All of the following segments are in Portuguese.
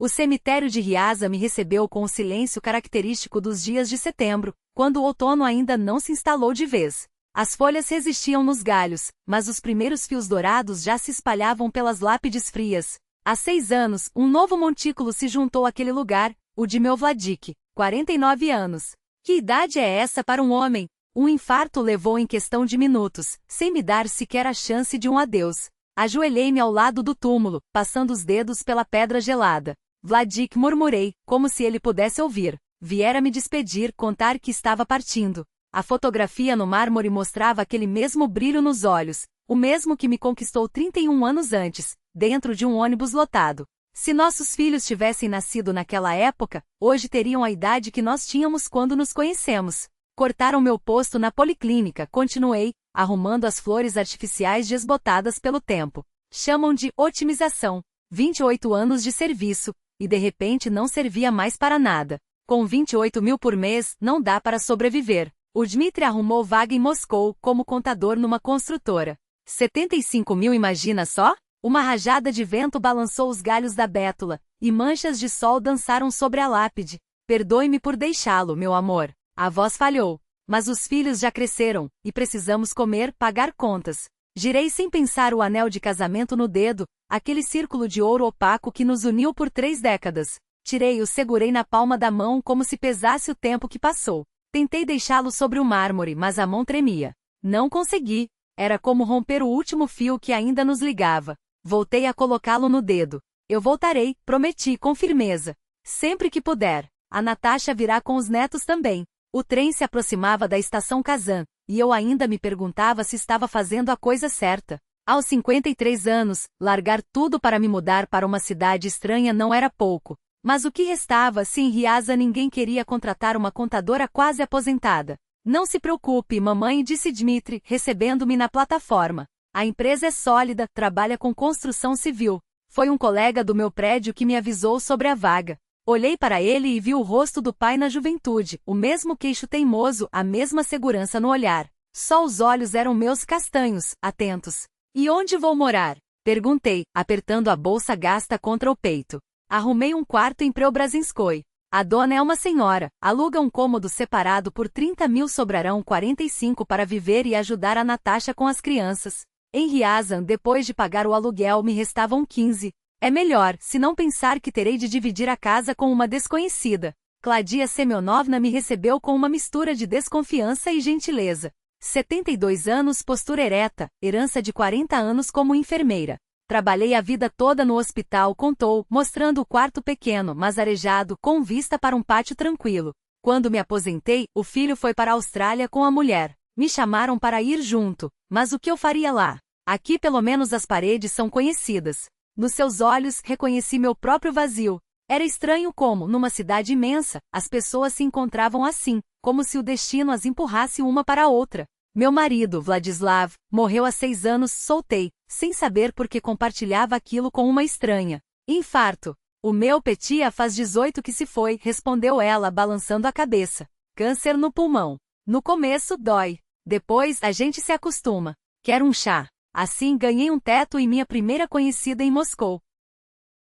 O cemitério de Riaza me recebeu com o silêncio característico dos dias de setembro, quando o outono ainda não se instalou de vez. As folhas resistiam nos galhos, mas os primeiros fios dourados já se espalhavam pelas lápides frias. Há 6 anos, um novo montículo se juntou àquele lugar, o de meu Vladik, 49 anos. Que idade é essa para um homem? Um infarto levou em questão de minutos, sem me dar sequer a chance de um adeus. Ajoelhei-me ao lado do túmulo, passando os dedos pela pedra gelada. Vladik, murmurei, como se ele pudesse ouvir. Viera me despedir, contar que estava partindo. A fotografia no mármore mostrava aquele mesmo brilho nos olhos, o mesmo que me conquistou 31 anos antes, dentro de um ônibus lotado. Se nossos filhos tivessem nascido naquela época, hoje teriam a idade que nós tínhamos quando nos conhecemos. Cortaram meu posto na policlínica, continuei, arrumando as flores artificiais desbotadas pelo tempo. Chamam de otimização. 28 anos de serviço, e de repente não servia mais para nada. Com 28 mil por mês, não dá para sobreviver. O Dmitry arrumou vaga em Moscou, como contador numa construtora. 75 mil, imagina só? Uma rajada de vento balançou os galhos da bétula, e manchas de sol dançaram sobre a lápide. Perdoe-me por deixá-lo, meu amor. A voz falhou. Mas os filhos já cresceram, e precisamos comer, pagar contas. Girei sem pensar o anel de casamento no dedo, aquele círculo de ouro opaco que nos uniu por 3 décadas. Tirei-o, segurei na palma da mão como se pesasse o tempo que passou. Tentei deixá-lo sobre o mármore, mas a mão tremia. Não consegui. Era como romper o último fio que ainda nos ligava. Voltei a colocá-lo no dedo. Eu voltarei, prometi com firmeza. Sempre que puder. A Natasha virá com os netos também. O trem se aproximava da estação Kazan, e eu ainda me perguntava se estava fazendo a coisa certa. Aos 53 anos, largar tudo para me mudar para uma cidade estranha não era pouco. Mas o que restava se em Riaza ninguém queria contratar uma contadora quase aposentada? Não se preocupe, mamãe, disse Dmitry, recebendo-me na plataforma. A empresa é sólida, trabalha com construção civil. Foi um colega do meu prédio que me avisou sobre a vaga. Olhei para ele e vi o rosto do pai na juventude, o mesmo queixo teimoso, a mesma segurança no olhar. Só os olhos eram meus castanhos, atentos. E onde vou morar? Perguntei, apertando a bolsa gasta contra o peito. Arrumei um quarto em Preobrazhenskoye. A dona é uma senhora, aluga um cômodo separado por 30 mil, sobrarão 45 para viver e ajudar a Natasha com as crianças. Em Riazan, depois de pagar o aluguel, me restavam 15. É melhor, se não pensar que terei de dividir a casa com uma desconhecida. Claudia Semyonovna me recebeu com uma mistura de desconfiança e gentileza. 72 anos, postura ereta, herança de 40 anos como enfermeira. Trabalhei a vida toda no hospital, contou, mostrando o quarto pequeno, mas arejado, com vista para um pátio tranquilo. Quando me aposentei, o filho foi para a Austrália com a mulher. Me chamaram para ir junto, mas o que eu faria lá? Aqui pelo menos as paredes são conhecidas. Nos seus olhos, reconheci meu próprio vazio. Era estranho como, numa cidade imensa, as pessoas se encontravam assim, como se o destino as empurrasse uma para a outra. Meu marido, Vladislav, morreu há 6 anos, soltei, sem saber por que compartilhava aquilo com uma estranha. Infarto. O meu Petia faz 18 que se foi, respondeu ela, balançando a cabeça. Câncer no pulmão. No começo, dói. Depois, a gente se acostuma. Quer um chá? Assim ganhei um teto e minha primeira conhecida em Moscou.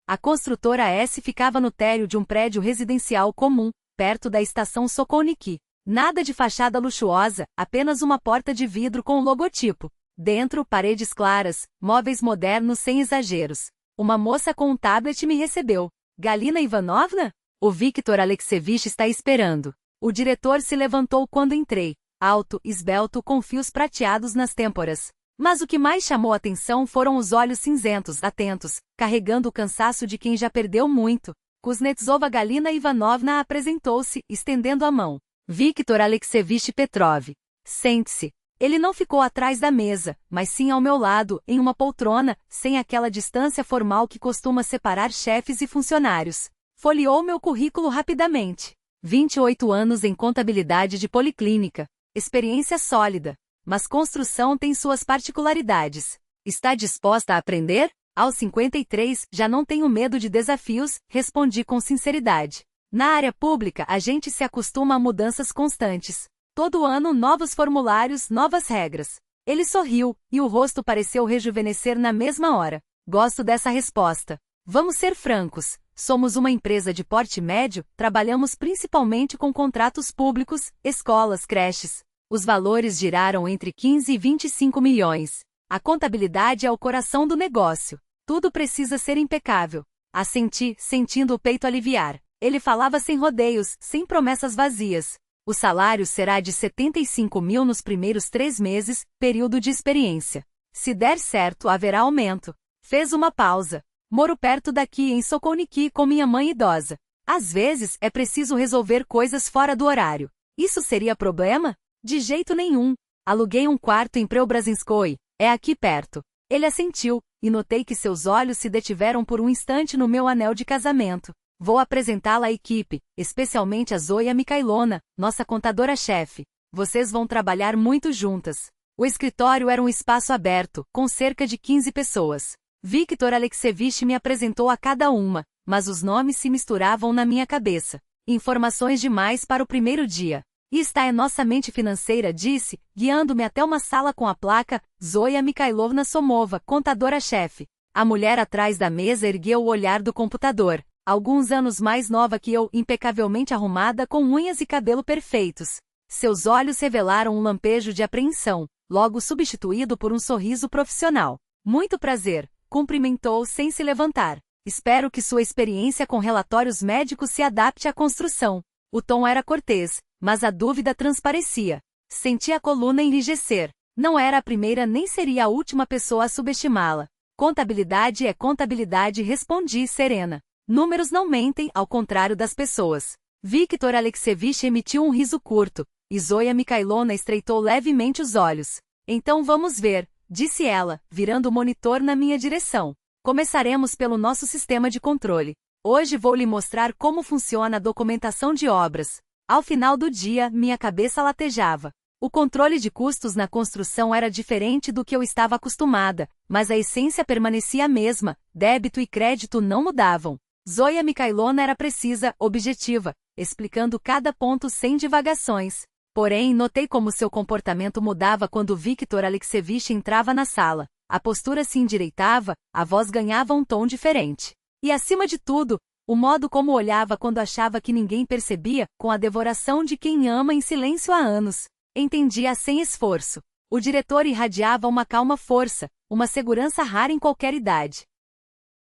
A construtora S ficava no térreo de um prédio residencial comum, perto da estação Sokolniki. Nada de fachada luxuosa, apenas uma porta de vidro com o logotipo. Dentro, paredes claras, móveis modernos sem exageros. Uma moça com um tablet me recebeu. Galina Ivanovna? O Viktor Alexeyevich está esperando. O diretor se levantou quando entrei. Alto, esbelto, com fios prateados nas têmporas. Mas o que mais chamou a atenção foram os olhos cinzentos, atentos, carregando o cansaço de quem já perdeu muito. Kuznetsova Galina Ivanovna apresentou-se, estendendo a mão. Viktor Alexeyevich Petrov. Sente-se. Ele não ficou atrás da mesa, mas sim ao meu lado, em uma poltrona, sem aquela distância formal que costuma separar chefes e funcionários. Folheou meu currículo rapidamente. 28 anos em contabilidade de policlínica. Experiência sólida. Mas construção tem suas particularidades. Está disposta a aprender? Aos 53, já não tenho medo de desafios, respondi com sinceridade. Na área pública, a gente se acostuma a mudanças constantes. Todo ano, novos formulários, novas regras. Ele sorriu, e o rosto pareceu rejuvenescer na mesma hora. Gosto dessa resposta. Vamos ser francos. Somos uma empresa de porte médio, trabalhamos principalmente com contratos públicos, escolas, creches. Os valores giraram entre 15 e 25 milhões. A contabilidade é o coração do negócio. Tudo precisa ser impecável. Assenti, sentindo o peito aliviar. Ele falava sem rodeios, sem promessas vazias. O salário será de 75 mil nos primeiros 3 meses, período de experiência. Se der certo, haverá aumento. Fez uma pausa. Moro perto daqui em Sokolniki com minha mãe idosa. Às vezes, é preciso resolver coisas fora do horário. Isso seria problema? De jeito nenhum. Aluguei um quarto em Preobrazhenskoye. É aqui perto. Ele assentiu, e notei que seus olhos se detiveram por um instante no meu anel de casamento. Vou apresentá-la à equipe, especialmente a Zoya Mikhailona, nossa contadora-chefe. Vocês vão trabalhar muito juntas. O escritório era um espaço aberto, com cerca de 15 pessoas. Viktor Alexievich me apresentou a cada uma, mas os nomes se misturavam na minha cabeça. Informações demais para o primeiro dia. E está é nossa mente financeira, disse, guiando-me até uma sala com a placa Zoya Mikhailovna Somova, contadora-chefe. A mulher atrás da mesa ergueu o olhar do computador. Alguns anos mais nova que eu, impecavelmente arrumada com unhas e cabelo perfeitos. Seus olhos revelaram um lampejo de apreensão, logo substituído por um sorriso profissional. Muito prazer, cumprimentou sem se levantar. Espero que sua experiência com relatórios médicos se adapte à construção. O tom era cortês, mas a dúvida transparecia. Senti a coluna enrijecer. Não era a primeira nem seria a última pessoa a subestimá-la. Contabilidade é contabilidade, respondi serena. Números não mentem, ao contrário das pessoas. Viktor Alexievich emitiu um riso curto, e Zoya Mikhailona estreitou levemente os olhos. Então vamos ver, disse ela, virando o monitor na minha direção. Começaremos pelo nosso sistema de controle. Hoje vou lhe mostrar como funciona a documentação de obras. Ao final do dia, minha cabeça latejava. O controle de custos na construção era diferente do que eu estava acostumada, mas a essência permanecia a mesma, débito e crédito não mudavam. Zoya Mikhailona era precisa, objetiva, explicando cada ponto sem divagações. Porém, notei como seu comportamento mudava quando Viktor Alexievich entrava na sala. A postura se endireitava, a voz ganhava um tom diferente. E acima de tudo, o modo como olhava quando achava que ninguém percebia, com a devoração de quem ama em silêncio há anos. Entendia sem esforço. O diretor irradiava uma calma força, uma segurança rara em qualquer idade.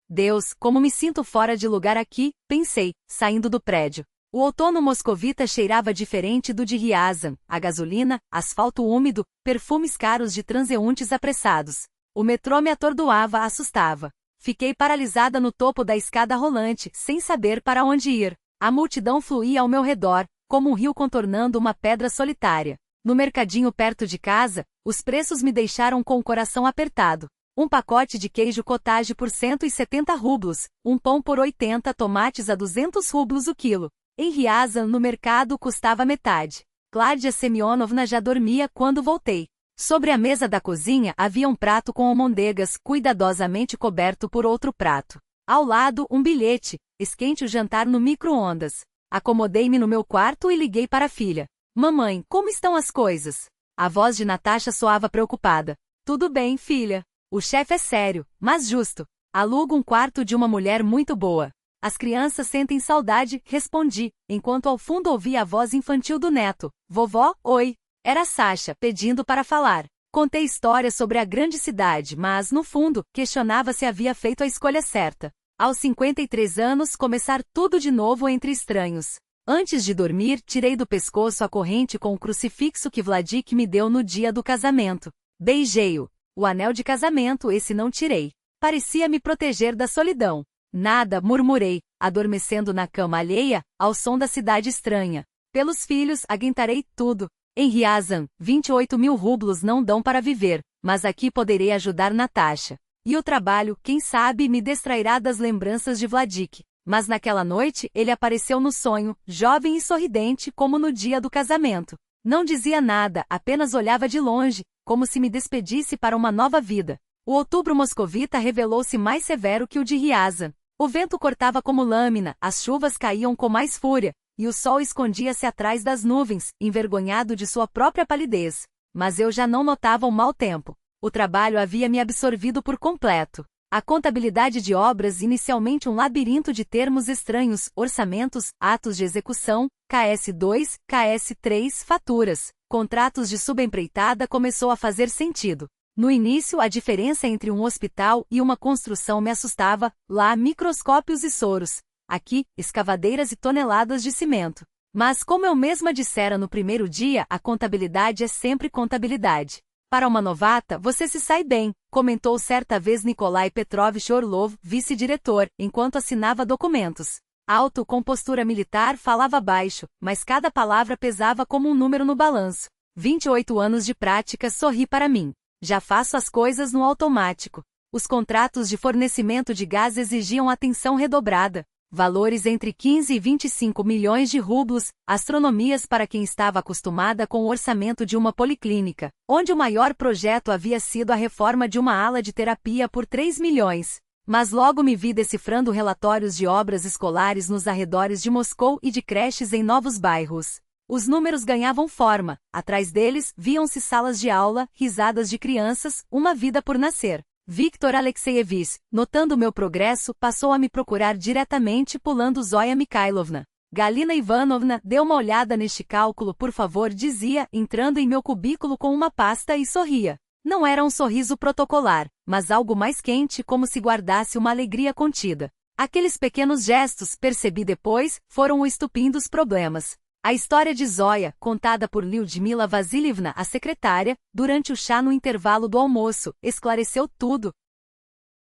Deus, como me sinto fora de lugar aqui, pensei, saindo do prédio. O outono moscovita cheirava diferente do de Ryazan, a gasolina, asfalto úmido, perfumes caros de transeuntes apressados. O metrô me atordoava, assustava. Fiquei paralisada no topo da escada rolante, sem saber para onde ir. A multidão fluía ao meu redor, como um rio contornando uma pedra solitária. No mercadinho perto de casa, os preços me deixaram com o coração apertado. Um pacote de queijo cottage por 170 rublos, um pão por 80, tomates a 200 rublos o quilo. Em Ryazan, no mercado, custava metade. Kládia Semyonovna já dormia quando voltei. Sobre a mesa da cozinha havia um prato com almôndegas, cuidadosamente coberto por outro prato. Ao lado, um bilhete: esquente o jantar no micro-ondas. Acomodei-me no meu quarto e liguei para a filha. Mamãe, como estão as coisas? A voz de Natasha soava preocupada. Tudo bem, filha. O chefe é sério, mas justo. Alugo um quarto de uma mulher muito boa. As crianças sentem saudade, respondi, enquanto ao fundo ouvi a voz infantil do neto. Vovó, oi. Era Sasha, pedindo para falar. Contei histórias sobre a grande cidade, mas, no fundo, questionava se havia feito a escolha certa. Aos 53 anos, começar tudo de novo entre estranhos. Antes de dormir, tirei do pescoço a corrente com o crucifixo que Vladik me deu no dia do casamento. Beijei-o. O anel de casamento, esse não tirei. Parecia me proteger da solidão. Nada, murmurei, adormecendo na cama alheia, ao som da cidade estranha. Pelos filhos, aguentarei tudo. Em Ryazan, 28 mil rublos não dão para viver, mas aqui poderei ajudar Natasha. E o trabalho, quem sabe, me distrairá das lembranças de Vladik. Mas naquela noite, ele apareceu no sonho, jovem e sorridente como no dia do casamento. Não dizia nada, apenas olhava de longe, como se me despedisse para uma nova vida. O outubro moscovita revelou-se mais severo que o de Ryazan. O vento cortava como lâmina, as chuvas caíam com mais fúria, e o sol escondia-se atrás das nuvens, envergonhado de sua própria palidez. Mas eu já não notava o mau tempo. O trabalho havia me absorvido por completo. A contabilidade de obras, inicialmente um labirinto de termos estranhos, orçamentos, atos de execução, KS2, KS3, faturas, contratos de subempreitada, começou a fazer sentido. No início, a diferença entre um hospital e uma construção me assustava, lá microscópios e soros, aqui, escavadeiras e toneladas de cimento. Mas como eu mesma dissera no primeiro dia, a contabilidade é sempre contabilidade. Para uma novata, você se sai bem, comentou certa vez Nikolai Petrovich Orlov, vice-diretor, enquanto assinava documentos. Alto, com postura militar, falava baixo, mas cada palavra pesava como um número no balanço. 28 anos de prática, sorri para mim. Já faço as coisas no automático. Os contratos de fornecimento de gás exigiam atenção redobrada. Valores entre 15 e 25 milhões de rublos, astronomias para quem estava acostumada com o orçamento de uma policlínica, onde o maior projeto havia sido a reforma de uma ala de terapia por 3 milhões. Mas logo me vi decifrando relatórios de obras escolares nos arredores de Moscou e de creches em novos bairros. Os números ganhavam forma, atrás deles viam-se salas de aula, risadas de crianças, uma vida por nascer. Viktor Alexeyevich, notando meu progresso, passou a me procurar diretamente, pulando Zoya Mikhailovna. Galina Ivanovna, dê uma olhada neste cálculo, por favor, dizia, entrando em meu cubículo com uma pasta e sorria. Não era um sorriso protocolar, mas algo mais quente, como se guardasse uma alegria contida. Aqueles pequenos gestos, percebi depois, foram o estupim dos problemas. A história de Zoya, contada por Lyudmila Vasilievna, a secretária, durante o chá no intervalo do almoço, esclareceu tudo.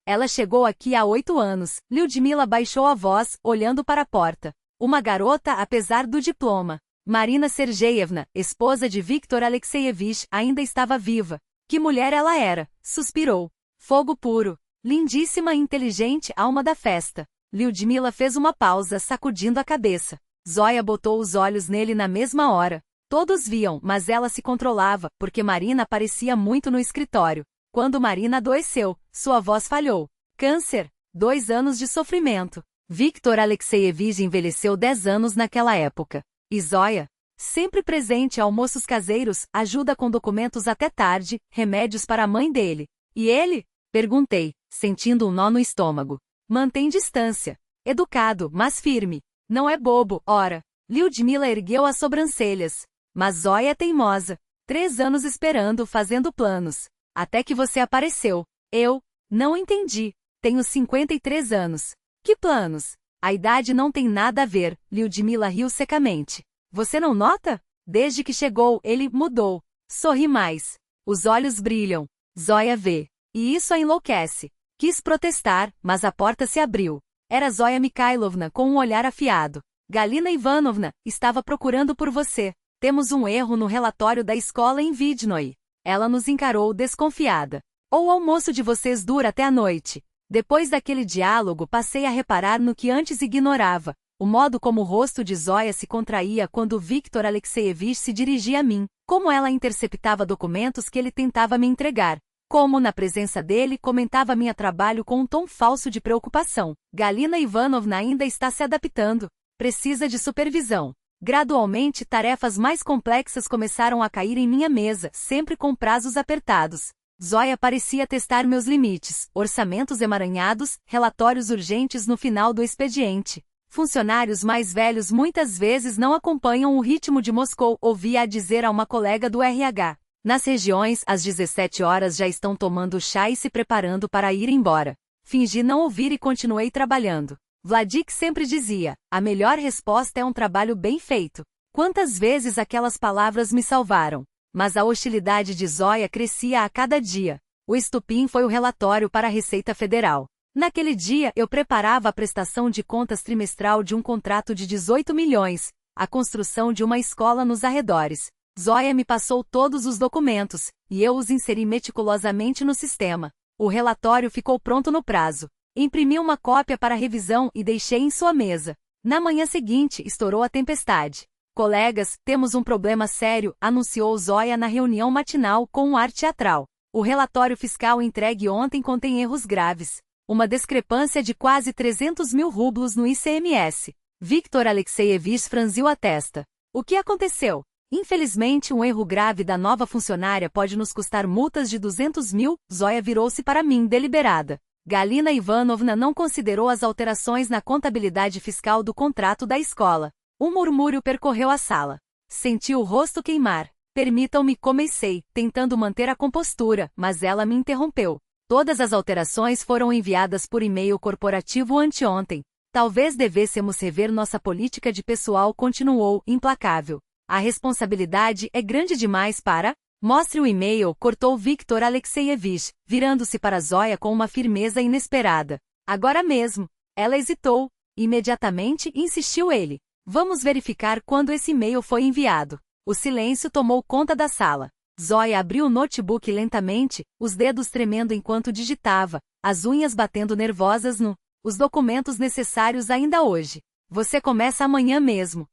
Ela chegou aqui há 8 anos. Lyudmila baixou a voz, olhando para a porta. Uma garota, apesar do diploma. Marina Sergeyevna, esposa de Viktor Alexeyevich, ainda estava viva. Que mulher ela era! Suspirou. Fogo puro. Lindíssima e inteligente, alma da festa. Lyudmila fez uma pausa, sacudindo a cabeça. Zoya botou os olhos nele na mesma hora. Todos viam, mas ela se controlava, porque Marina aparecia muito no escritório. Quando Marina adoeceu, sua voz falhou. Câncer. 2 anos de sofrimento. Viktor Alexeyevich envelheceu 10 anos naquela época. E Zoya? Sempre presente a almoços caseiros, ajuda com documentos até tarde, remédios para a mãe dele. E ele? Perguntei, sentindo um nó no estômago. Mantém distância. Educado, mas firme. Não é bobo, ora. Lyudmila ergueu as sobrancelhas. Mas Zoya é teimosa. 3 anos esperando, fazendo planos. Até que você apareceu. Eu? Não entendi. Tenho 53 anos. Que planos? A idade não tem nada a ver, Lyudmila riu secamente. Você não nota? Desde que chegou, ele mudou. Sorri mais. Os olhos brilham. Zoya vê. E isso a enlouquece. Quis protestar, mas a porta se abriu. Era Zoya Mikhailovna com um olhar afiado. Galina Ivanovna, estava procurando por você. Temos um erro no relatório da escola em Vidnoye. Ela nos encarou desconfiada. Ou o almoço de vocês dura até a noite. Depois daquele diálogo, passei a reparar no que antes ignorava. O modo como o rosto de Zoya se contraía quando Viktor Alexeyevich se dirigia a mim. Como ela interceptava documentos que ele tentava me entregar. Como, na presença dele, comentava minha trabalho com um tom falso de preocupação. Galina Ivanovna ainda está se adaptando. Precisa de supervisão. Gradualmente, tarefas mais complexas começaram a cair em minha mesa, sempre com prazos apertados. Zoya parecia testar meus limites, orçamentos emaranhados, relatórios urgentes no final do expediente. Funcionários mais velhos muitas vezes não acompanham o ritmo de Moscou, ouvia-a dizer a uma colega do RH. Nas regiões, às 17 horas já estão tomando chá e se preparando para ir embora. Fingi não ouvir e continuei trabalhando. Vladik sempre dizia, a melhor resposta é um trabalho bem feito. Quantas vezes aquelas palavras me salvaram. Mas a hostilidade de Zoya crescia a cada dia. O estupim foi o relatório para a Receita Federal. Naquele dia, eu preparava a prestação de contas trimestral de um contrato de 18 milhões, a construção de uma escola nos arredores. Zoya me passou todos os documentos, e eu os inseri meticulosamente no sistema. O relatório ficou pronto no prazo. Imprimi uma cópia para revisão e deixei em sua mesa. Na manhã seguinte, estourou a tempestade. Colegas, temos um problema sério, anunciou Zoya na reunião matinal com um ar teatral. O relatório fiscal entregue ontem contém erros graves. Uma discrepância de quase 300 mil rublos no ICMS. Viktor Alexeyevich franziu a testa. O que aconteceu? Infelizmente, um erro grave da nova funcionária pode nos custar multas de 200 mil. Zoya virou-se para mim, deliberada. Galina Ivanovna não considerou as alterações na contabilidade fiscal do contrato da escola. Um murmúrio percorreu a sala. Senti o rosto queimar. Permitam-me, comecei, tentando manter a compostura, mas ela me interrompeu. Todas as alterações foram enviadas por e-mail corporativo anteontem. Talvez devêssemos rever nossa política de pessoal, continuou, implacável. A responsabilidade é grande demais para... Mostre o e-mail, cortou Viktor Alexeyevich, virando-se para Zoya com uma firmeza inesperada. Agora mesmo. Ela hesitou. Imediatamente insistiu ele. Vamos verificar quando esse e-mail foi enviado. O silêncio tomou conta da sala. Zoya abriu o notebook lentamente, os dedos tremendo enquanto digitava, as unhas batendo nervosas no... Os documentos necessários ainda hoje. Você começa amanhã mesmo.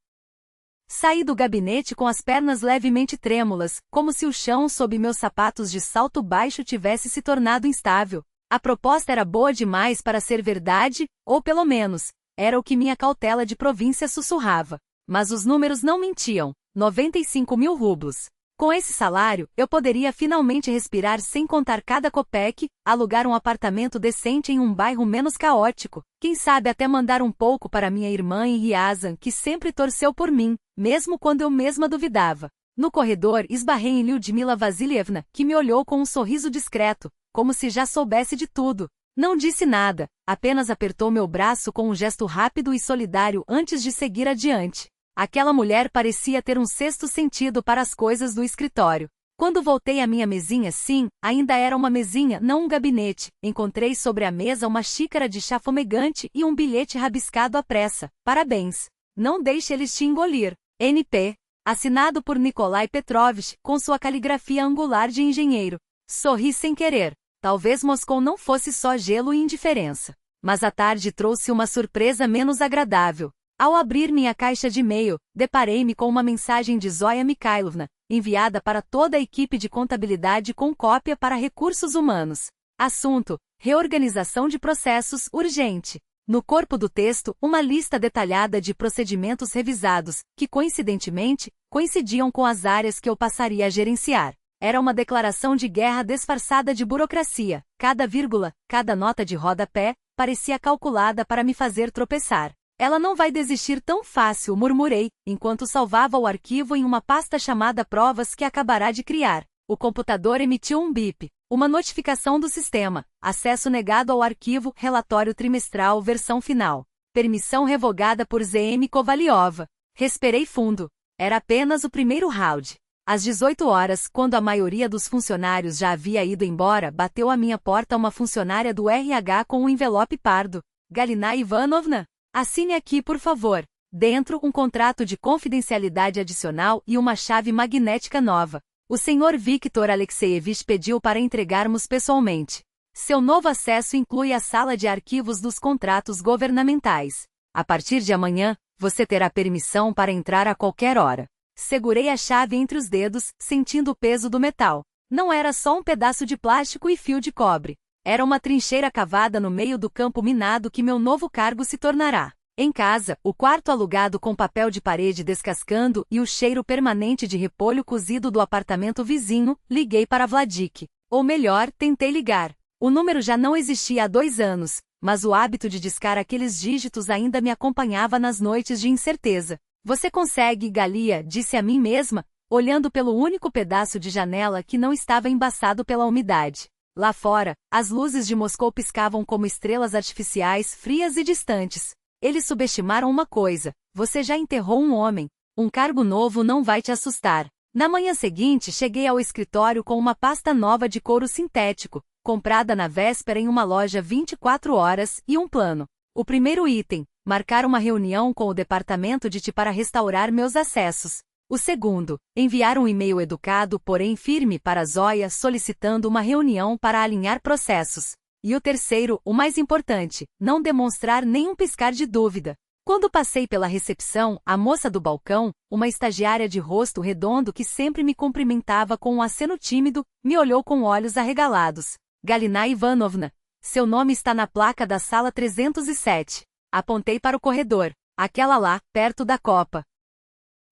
Saí do gabinete com as pernas levemente trêmulas, como se o chão sob meus sapatos de salto baixo tivesse se tornado instável. A proposta era boa demais para ser verdade, ou pelo menos, era o que minha cautela de província sussurrava. Mas os números não mentiam. 95.000 rublos. Com esse salário, eu poderia finalmente respirar sem contar cada copeque, alugar um apartamento decente em um bairro menos caótico, quem sabe até mandar um pouco para minha irmã em Ryazan, que sempre torceu por mim, mesmo quando eu mesma duvidava. No corredor, esbarrei em Lyudmila Vasilievna, que me olhou com um sorriso discreto, como se já soubesse de tudo. Não disse nada, apenas apertou meu braço com um gesto rápido e solidário antes de seguir adiante. Aquela mulher parecia ter um sexto sentido para as coisas do escritório. Quando voltei à minha mesinha, sim, ainda era uma mesinha, não um gabinete, encontrei sobre a mesa uma xícara de chá fumegante e um bilhete rabiscado à pressa. Parabéns. Não deixe eles te engolir. NP. Assinado por Nikolai Petrovich, com sua caligrafia angular de engenheiro. Sorri sem querer. Talvez Moscou não fosse só gelo e indiferença. Mas a tarde trouxe uma surpresa menos agradável. Ao abrir minha caixa de e-mail, deparei-me com uma mensagem de Zoya Mikhailovna, enviada para toda a equipe de contabilidade com cópia para recursos humanos. Assunto: reorganização de processos, urgente. No corpo do texto, uma lista detalhada de procedimentos revisados, que coincidentemente, coincidiam com as áreas que eu passaria a gerenciar. Era uma declaração de guerra disfarçada de burocracia. Cada vírgula, cada nota de rodapé, parecia calculada para me fazer tropeçar. Ela não vai desistir tão fácil, murmurei, enquanto salvava o arquivo em uma pasta chamada Provas que acabará de criar. O computador emitiu um bip. Uma notificação do sistema. Acesso negado ao arquivo, relatório trimestral, versão final. Permissão revogada por ZM Kovaliova. Respirei fundo. Era apenas o primeiro round. Às 18 horas, quando a maioria dos funcionários já havia ido embora, bateu à minha porta uma funcionária do RH com um envelope pardo. Galina Ivanovna? Assine aqui, por favor. Dentro, um contrato de confidencialidade adicional e uma chave magnética nova. O senhor Viktor Alexeyevich pediu para entregarmos pessoalmente. Seu novo acesso inclui a sala de arquivos dos contratos governamentais. A partir de amanhã, você terá permissão para entrar a qualquer hora. Segurei a chave entre os dedos, sentindo o peso do metal. Não era só um pedaço de plástico e fio de cobre. Era uma trincheira cavada no meio do campo minado que meu novo cargo se tornará. Em casa, o quarto alugado com papel de parede descascando e o cheiro permanente de repolho cozido do apartamento vizinho, liguei para Vladik. Ou melhor, tentei ligar. O número já não existia há 2 anos, mas o hábito de discar aqueles dígitos ainda me acompanhava nas noites de incerteza. Você consegue, Galia, disse a mim mesma, olhando pelo único pedaço de janela que não estava embaçado pela umidade. Lá fora, as luzes de Moscou piscavam como estrelas artificiais frias e distantes. Eles subestimaram uma coisa: você já enterrou um homem. Um cargo novo não vai te assustar. Na manhã seguinte, cheguei ao escritório com uma pasta nova de couro sintético, comprada na véspera em uma loja 24 horas, e um plano. O primeiro item: marcar uma reunião com o departamento de TI para restaurar meus acessos. O segundo: enviar um e-mail educado, porém firme para Zoya solicitando uma reunião para alinhar processos. E o terceiro, o mais importante: não demonstrar nenhum piscar de dúvida. Quando passei pela recepção, a moça do balcão, uma estagiária de rosto redondo que sempre me cumprimentava com um aceno tímido, me olhou com olhos arregalados. Galina Ivanovna, seu nome está na placa da sala 307. Apontei para o corredor. Aquela lá, perto da copa.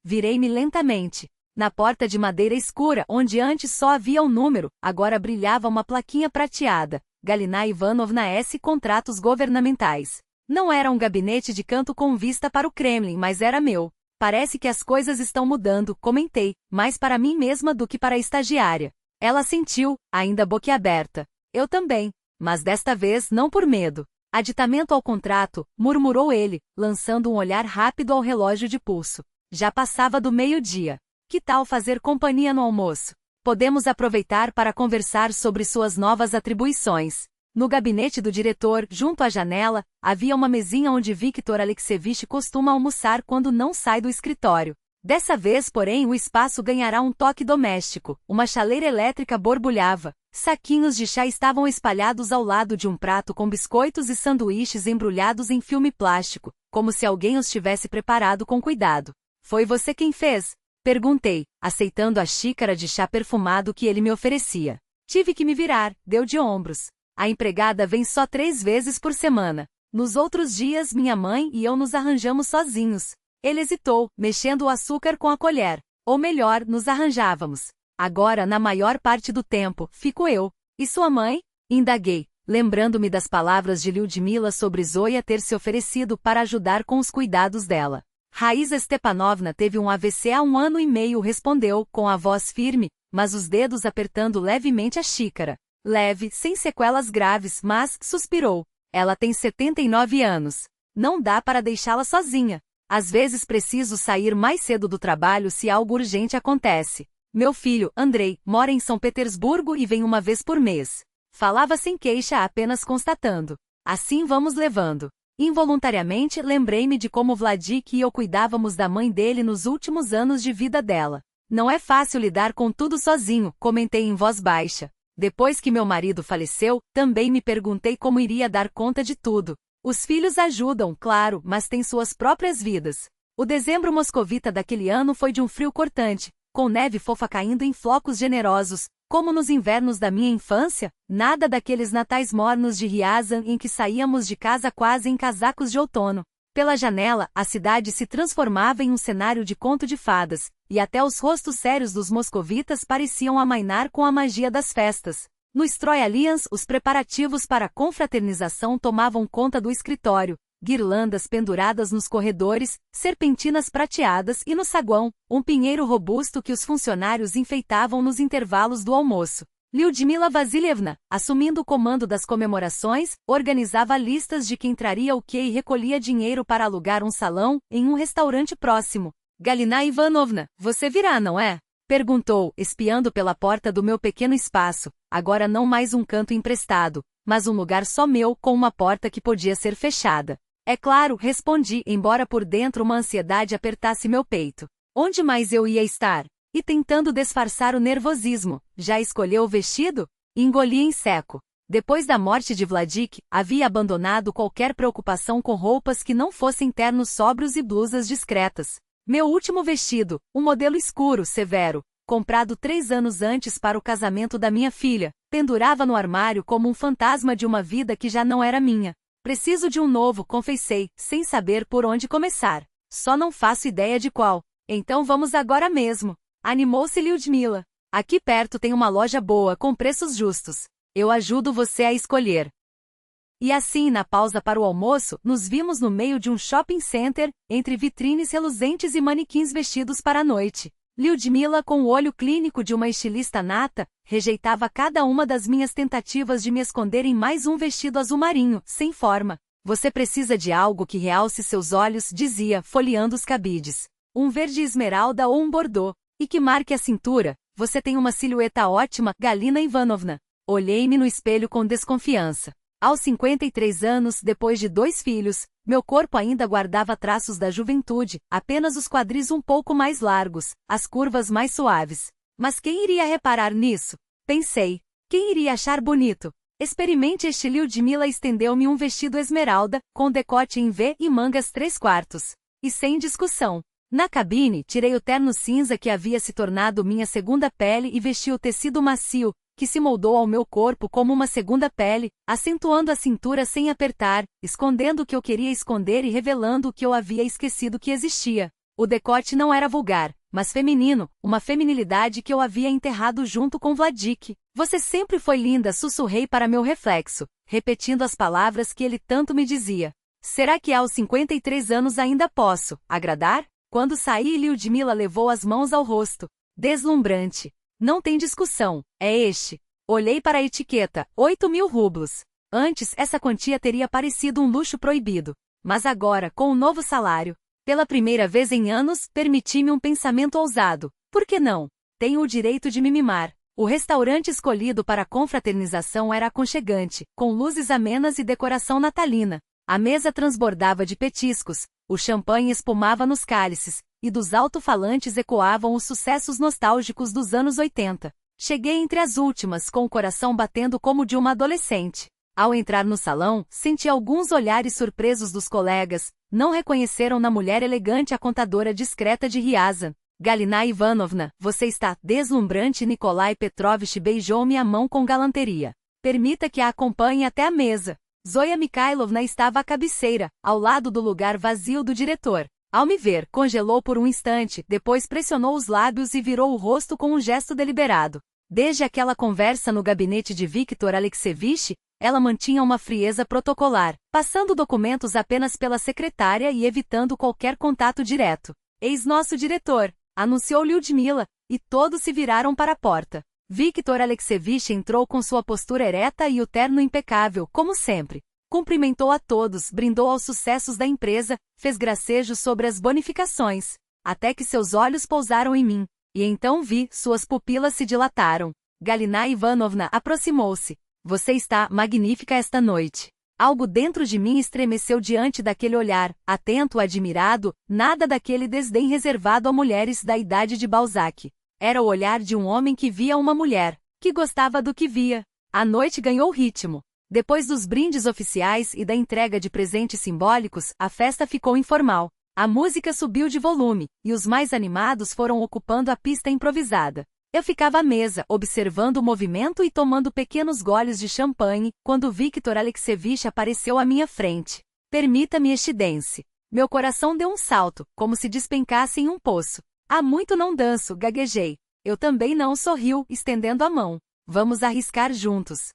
Virei-me lentamente. Na porta de madeira escura, onde antes só havia um número, agora brilhava uma plaquinha prateada. Galina Ivanovna S. Contratos governamentais. Não era um gabinete de canto com vista para o Kremlin, mas era meu. Parece que as coisas estão mudando, comentei, mais para mim mesma do que para a estagiária. Ela sentiu, ainda boquiaberta. Eu também, mas desta vez não por medo. Aditamento ao contrato, murmurou ele, lançando um olhar rápido ao relógio de pulso. Já passava do meio-dia. Que tal fazer companhia no almoço? Podemos aproveitar para conversar sobre suas novas atribuições. No gabinete do diretor, junto à janela, havia uma mesinha onde Viktor Alexeyevich costuma almoçar quando não sai do escritório. Dessa vez, porém, o espaço ganhará um toque doméstico. Uma chaleira elétrica borbulhava. Saquinhos de chá estavam espalhados ao lado de um prato com biscoitos e sanduíches embrulhados em filme plástico, como se alguém os tivesse preparado com cuidado. Foi você quem fez? Perguntei, aceitando a xícara de chá perfumado que ele me oferecia. Tive que me virar, deu de ombros. A empregada vem só 3 vezes por semana. Nos outros dias, minha mãe e eu nos arranjamos sozinhos. Ele hesitou, mexendo o açúcar com a colher. Ou melhor, nos arranjávamos. Agora, na maior parte do tempo, fico eu. E sua mãe? Indaguei, lembrando-me das palavras de Lyudmila sobre Zoya ter se oferecido para ajudar com os cuidados dela. Raíza Stepanovna teve um AVC há 1 ano e meio, respondeu, com a voz firme, mas os dedos apertando levemente a xícara. Leve, sem sequelas graves, mas, suspirou. Ela tem 79 anos. Não dá para deixá-la sozinha. Às vezes preciso sair mais cedo do trabalho se algo urgente acontece. Meu filho, Andrei, mora em São Petersburgo e vem 1 vez por mês. Falava sem queixa, apenas constatando. Assim vamos levando. Involuntariamente, lembrei-me de como Vladik e eu cuidávamos da mãe dele nos últimos anos de vida dela. Não é fácil lidar com tudo sozinho, comentei em voz baixa. Depois que meu marido faleceu, também me perguntei como iria dar conta de tudo. Os filhos ajudam, claro, mas têm suas próprias vidas. O dezembro moscovita daquele ano foi de um frio cortante, com neve fofa caindo em flocos generosos, como nos invernos da minha infância, nada daqueles natais mornos de Ryazan em que saíamos de casa quase em casacos de outono. Pela janela, a cidade se transformava em um cenário de conto de fadas, e até os rostos sérios dos moscovitas pareciam amainar com a magia das festas. No Stroy Alliance, os preparativos para a confraternização tomavam conta do escritório, guirlandas penduradas nos corredores, serpentinas prateadas e no saguão, um pinheiro robusto que os funcionários enfeitavam nos intervalos do almoço. Lyudmila Vasilievna, assumindo o comando das comemorações, organizava listas de quem traria o que e recolhia dinheiro para alugar um salão em um restaurante próximo. Galina Ivanovna, você virá, não é? Perguntou, espiando pela porta do meu pequeno espaço, agora não mais um canto emprestado, mas um lugar só meu com uma porta que podia ser fechada. É claro, respondi, embora por dentro uma ansiedade apertasse meu peito. Onde mais eu ia estar? E tentando disfarçar o nervosismo, já escolheu o vestido? Engoli em seco. Depois da morte de Vladik, havia abandonado qualquer preocupação com roupas que não fossem ternos sóbrios e blusas discretas. Meu último vestido, um modelo escuro, severo, comprado 3 anos antes para o casamento da minha filha, pendurava no armário como um fantasma de uma vida que já não era minha. Preciso de um novo, confessei, sem saber por onde começar. Só não faço ideia de qual. Então vamos agora mesmo. Animou-se Lyudmila. Aqui perto tem uma loja boa com preços justos. Eu ajudo você a escolher. E assim, na pausa para o almoço, nos vimos no meio de um shopping center, entre vitrines reluzentes e manequins vestidos para a noite. Lyudmila, com o olho clínico de uma estilista nata, rejeitava cada uma das minhas tentativas de me esconder em mais um vestido azul marinho, sem forma. Você precisa de algo que realce seus olhos, dizia, folheando os cabides. Um verde esmeralda ou um bordô. E que marque a cintura. Você tem uma silhueta ótima, Galina Ivanovna. Olhei-me no espelho com desconfiança. Aos 53 anos, depois de 2 filhos, meu corpo ainda guardava traços da juventude, apenas os quadris um pouco mais largos, as curvas mais suaves. Mas quem iria reparar nisso? Pensei. Quem iria achar bonito? Experimente este. Lyudmila estendeu-me um vestido esmeralda, com decote em V e mangas 3/4. E sem discussão. Na cabine, tirei o terno cinza que havia se tornado minha segunda pele e vesti o tecido macio, que se moldou ao meu corpo como uma segunda pele, acentuando a cintura sem apertar, escondendo o que eu queria esconder e revelando o que eu havia esquecido que existia. O decote não era vulgar, mas feminino, uma feminilidade que eu havia enterrado junto com Vladik. Você sempre foi linda, sussurrei para meu reflexo, repetindo as palavras que ele tanto me dizia. Será que aos 53 anos ainda posso agradar? Quando saí, Lyudmila levou as mãos ao rosto. Deslumbrante. Não tem discussão, é este. Olhei para a etiqueta, 8.000 rublos. Antes, essa quantia teria parecido um luxo proibido. Mas agora, com o novo salário, pela primeira vez em anos, permiti-me um pensamento ousado. Por que não? Tenho o direito de me mimar. O restaurante escolhido para a confraternização era aconchegante, com luzes amenas e decoração natalina. A mesa transbordava de petiscos, o champanhe espumava nos cálices, e dos alto-falantes ecoavam os sucessos nostálgicos dos anos 80. Cheguei entre as últimas, com o coração batendo como de uma adolescente. Ao entrar no salão, senti alguns olhares surpresos dos colegas. Não reconheceram na mulher elegante a contadora discreta de Ryazan. Galina Ivanovna, você está deslumbrante. Nikolai Petrovich beijou-me a mão com galanteria. Permita que a acompanhe até a mesa. Zoya Mikhailovna estava à cabeceira, ao lado do lugar vazio do diretor. Ao me ver, congelou por um instante, depois pressionou os lábios e virou o rosto com um gesto deliberado. Desde aquela conversa no gabinete de Viktor Alexeyevich, ela mantinha uma frieza protocolar, passando documentos apenas pela secretária e evitando qualquer contato direto. Eis nosso diretor, anunciou Lyudmila, e todos se viraram para a porta. Viktor Alexeyevich entrou com sua postura ereta e o terno impecável, como sempre. Cumprimentou a todos, brindou aos sucessos da empresa, fez gracejos sobre as bonificações, até que seus olhos pousaram em mim. E então vi, suas pupilas se dilataram. Galina Ivanovna aproximou-se. Você está magnífica esta noite. Algo dentro de mim estremeceu diante daquele olhar, atento, admirado, nada daquele desdém reservado a mulheres da idade de Balzac. Era o olhar de um homem que via uma mulher, que gostava do que via. A noite ganhou ritmo. Depois dos brindes oficiais e da entrega de presentes simbólicos, a festa ficou informal. A música subiu de volume, e os mais animados foram ocupando a pista improvisada. Eu ficava à mesa, observando o movimento e tomando pequenos goles de champanhe, quando Viktor Alexeyevich apareceu à minha frente. Permita-me este dance. Meu coração deu um salto, como se despencasse em um poço. Há muito não danço, gaguejei. Eu também não, sorriu, estendendo a mão. Vamos arriscar juntos.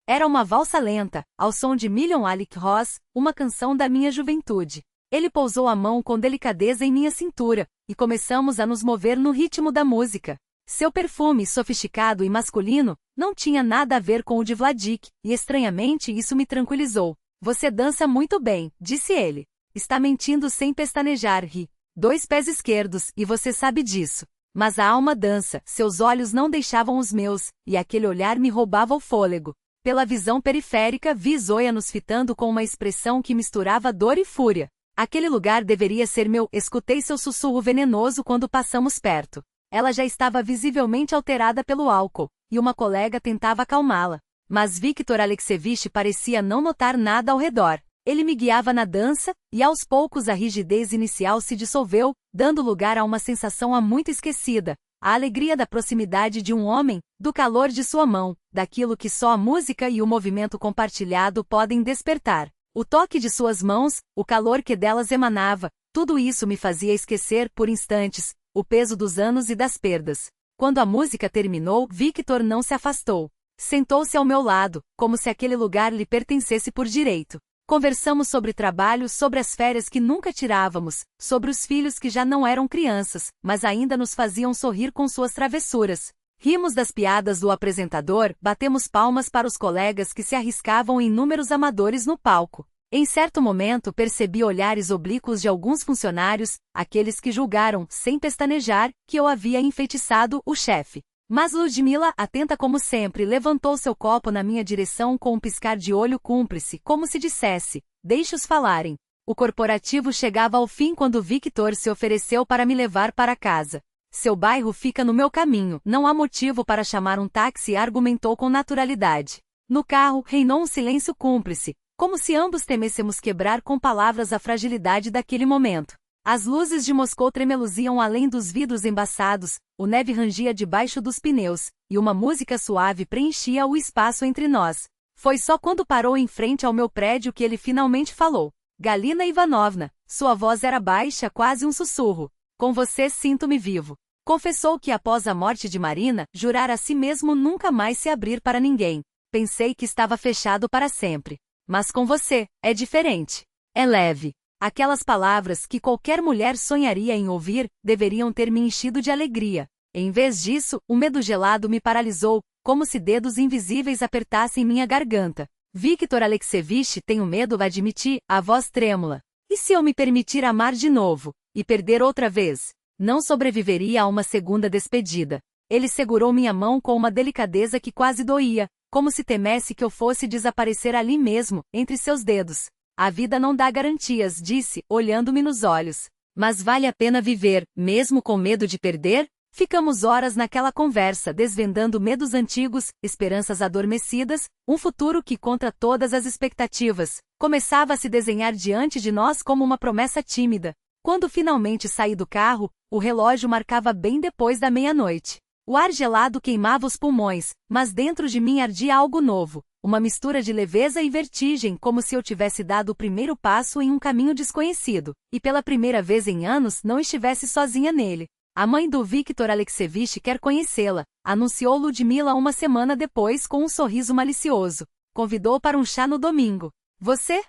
Era uma valsa lenta, ao som de Million Alec Ross, uma canção da minha juventude. Ele pousou a mão com delicadeza em minha cintura, e começamos a nos mover no ritmo da música. Seu perfume, sofisticado e masculino, não tinha nada a ver com o de Vladik, e estranhamente isso me tranquilizou. Você dança muito bem, disse ele. Está mentindo sem pestanejar, ri. 2 pés esquerdos, e você sabe disso. Mas a alma dança, seus olhos não deixavam os meus, e aquele olhar me roubava o fôlego. Pela visão periférica vi Zoya nos fitando com uma expressão que misturava dor e fúria. Aquele lugar deveria ser meu, escutei seu sussurro venenoso quando passamos perto. Ela já estava visivelmente alterada pelo álcool, e uma colega tentava acalmá-la. Mas Viktor Alexeyevich parecia não notar nada ao redor. Ele me guiava na dança, e aos poucos a rigidez inicial se dissolveu, dando lugar a uma sensação há muito esquecida. A alegria da proximidade de um homem, do calor de sua mão, daquilo que só a música e o movimento compartilhado podem despertar. O toque de suas mãos, o calor que delas emanava, tudo isso me fazia esquecer, por instantes, o peso dos anos e das perdas. Quando a música terminou, Viktor não se afastou. Sentou-se ao meu lado, como se aquele lugar lhe pertencesse por direito. Conversamos sobre trabalho, sobre as férias que nunca tirávamos, sobre os filhos que já não eram crianças, mas ainda nos faziam sorrir com suas travessuras. Rimos das piadas do apresentador, batemos palmas para os colegas que se arriscavam em números amadores no palco. Em certo momento percebi olhares oblíquos de alguns funcionários, aqueles que julgaram, sem pestanejar, que eu havia enfeitiçado o chefe. Mas Lyudmila, atenta como sempre, levantou seu copo na minha direção com um piscar de olho cúmplice, como se dissesse, deixe-os falarem. O corporativo chegava ao fim quando Viktor se ofereceu para me levar para casa. Seu bairro fica no meu caminho, não há motivo para chamar um táxi, argumentou com naturalidade. No carro, reinou um silêncio cúmplice, como se ambos temêssemos quebrar com palavras a fragilidade daquele momento. As luzes de Moscou tremeluziam além dos vidros embaçados, o neve rangia debaixo dos pneus, e uma música suave preenchia o espaço entre nós. Foi só quando parou em frente ao meu prédio que ele finalmente falou. Galina Ivanovna, sua voz era baixa, quase um sussurro. Com você sinto-me vivo. Confessou que após a morte de Marina, jurara a si mesmo nunca mais se abrir para ninguém. Pensei que estava fechado para sempre. Mas com você, é diferente. É leve. Aquelas palavras que qualquer mulher sonharia em ouvir, deveriam ter me enchido de alegria. Em vez disso, o medo gelado me paralisou, como se dedos invisíveis apertassem minha garganta. Viktor Alexeyevich, tenho medo, admiti, a voz trêmula. E se eu me permitir amar de novo? E perder outra vez? Não sobreviveria a uma segunda despedida. Ele segurou minha mão com uma delicadeza que quase doía, como se temesse que eu fosse desaparecer ali mesmo, entre seus dedos. A vida não dá garantias, disse, olhando-me nos olhos. Mas vale a pena viver, mesmo com medo de perder? Ficamos horas naquela conversa, desvendando medos antigos, esperanças adormecidas, um futuro que, contra todas as expectativas, começava a se desenhar diante de nós como uma promessa tímida. Quando finalmente saí do carro, o relógio marcava bem depois da meia-noite. O ar gelado queimava os pulmões, mas dentro de mim ardia algo novo, uma mistura de leveza e vertigem, como se eu tivesse dado o primeiro passo em um caminho desconhecido, e pela primeira vez em anos não estivesse sozinha nele. A mãe do Viktor Alexeyevich quer conhecê-la, anunciou Ludmila uma semana depois com um sorriso malicioso. Convidou para um chá no domingo. Você?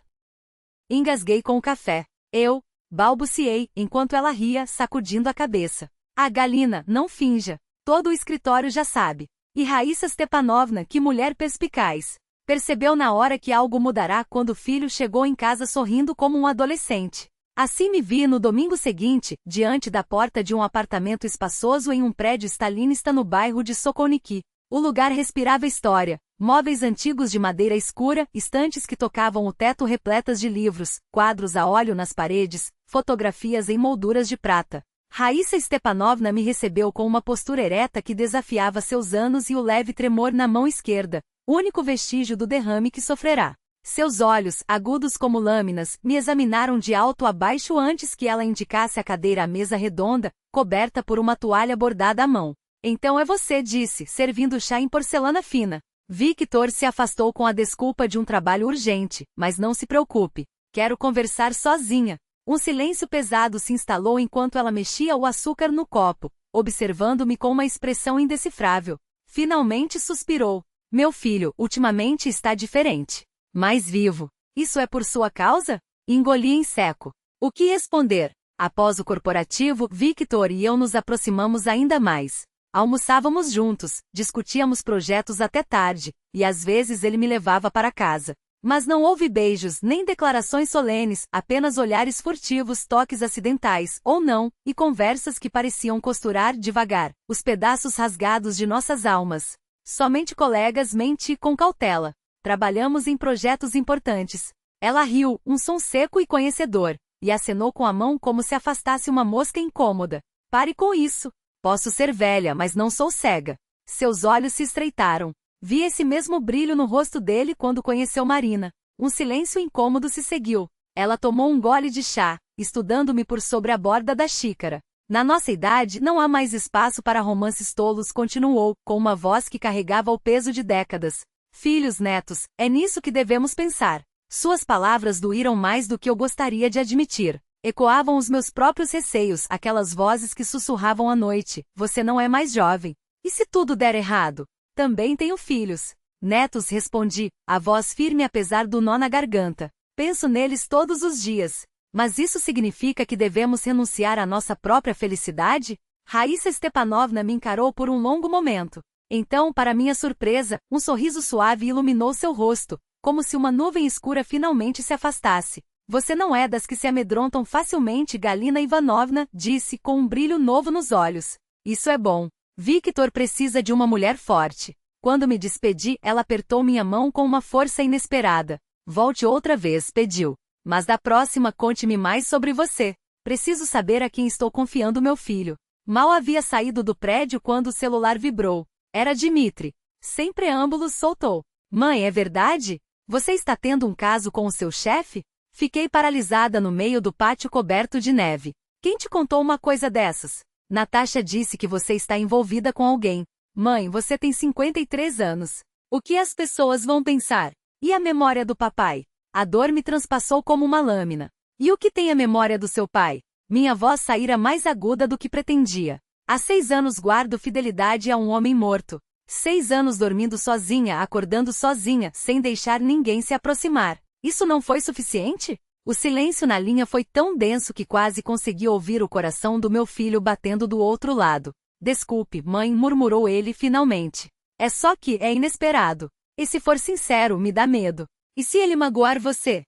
Engasguei com o café. Eu? Balbuciei, enquanto ela ria, sacudindo a cabeça. Ah, Galina, não finja. Todo o escritório já sabe. E Raíssa Stepanovna, que mulher perspicaz. Percebeu na hora que algo mudará quando o filho chegou em casa sorrindo como um adolescente. Assim me vi no domingo seguinte, diante da porta de um apartamento espaçoso em um prédio stalinista no bairro de Sokolniki. O lugar respirava história. Móveis antigos de madeira escura, estantes que tocavam o teto repletas de livros, quadros a óleo nas paredes, fotografias em molduras de prata. Raíssa Stepanovna me recebeu com uma postura ereta que desafiava seus anos e o leve tremor na mão esquerda, único vestígio do derrame que sofrerá. Seus olhos, agudos como lâminas, me examinaram de alto a baixo antes que ela indicasse a cadeira à mesa redonda, coberta por uma toalha bordada à mão. Então é você, disse, servindo chá em porcelana fina. Viktor se afastou com a desculpa de um trabalho urgente, mas não se preocupe. Quero conversar sozinha. Um silêncio pesado se instalou enquanto ela mexia o açúcar no copo, observando-me com uma expressão indecifrável. Finalmente suspirou. Meu filho, ultimamente está diferente. Mais vivo. Isso é por sua causa? Engoli em seco. O que responder? Após o corporativo, Viktor e eu nos aproximamos ainda mais. Almoçávamos juntos, discutíamos projetos até tarde, e às vezes ele me levava para casa. Mas não houve beijos nem declarações solenes, apenas olhares furtivos, toques acidentais, ou não, e conversas que pareciam costurar devagar os pedaços rasgados de nossas almas. Somente colegas, menti com cautela. Trabalhamos em projetos importantes. Ela riu, um som seco e conhecedor, e acenou com a mão como se afastasse uma mosca incômoda. Pare com isso. Posso ser velha, mas não sou cega. Seus olhos se estreitaram. Vi esse mesmo brilho no rosto dele quando conheceu Marina. Um silêncio incômodo se seguiu. Ela tomou um gole de chá, estudando-me por sobre a borda da xícara. Na nossa idade não há mais espaço para romances tolos, continuou, com uma voz que carregava o peso de décadas. Filhos, netos, é nisso que devemos pensar. Suas palavras doíram mais do que eu gostaria de admitir. Ecoavam os meus próprios receios, aquelas vozes que sussurravam à noite. Você não é mais jovem. E se tudo der errado? Também tenho filhos. Netos, respondi, a voz firme apesar do nó na garganta. Penso neles todos os dias. Mas isso significa que devemos renunciar à nossa própria felicidade? Raíssa Stepanovna me encarou por um longo momento. Então, para minha surpresa, um sorriso suave iluminou seu rosto, como se uma nuvem escura finalmente se afastasse. Você não é das que se amedrontam facilmente, Galina Ivanovna, disse com um brilho novo nos olhos. Isso é bom. Viktor precisa de uma mulher forte. Quando me despedi, ela apertou minha mão com uma força inesperada. Volte outra vez, pediu. Mas da próxima conte-me mais sobre você. Preciso saber a quem estou confiando meu filho. Mal havia saído do prédio quando o celular vibrou. Era Dmitri. Sem preâmbulos, soltou. Mãe, é verdade? Você está tendo um caso com o seu chefe? Fiquei paralisada no meio do pátio coberto de neve. Quem te contou uma coisa dessas? Natasha disse que você está envolvida com alguém. Mãe, você tem 53 anos. O que as pessoas vão pensar? E a memória do papai? A dor me transpassou como uma lâmina. E o que tem a memória do seu pai? Minha voz saíra mais aguda do que pretendia. Há 6 anos guardo fidelidade a um homem morto. 6 anos dormindo sozinha, acordando sozinha, sem deixar ninguém se aproximar. Isso não foi suficiente? O silêncio na linha foi tão denso que quase consegui ouvir o coração do meu filho batendo do outro lado. Desculpe, mãe, murmurou ele finalmente. É só que é inesperado. E se for sincero, me dá medo. E se ele magoar você?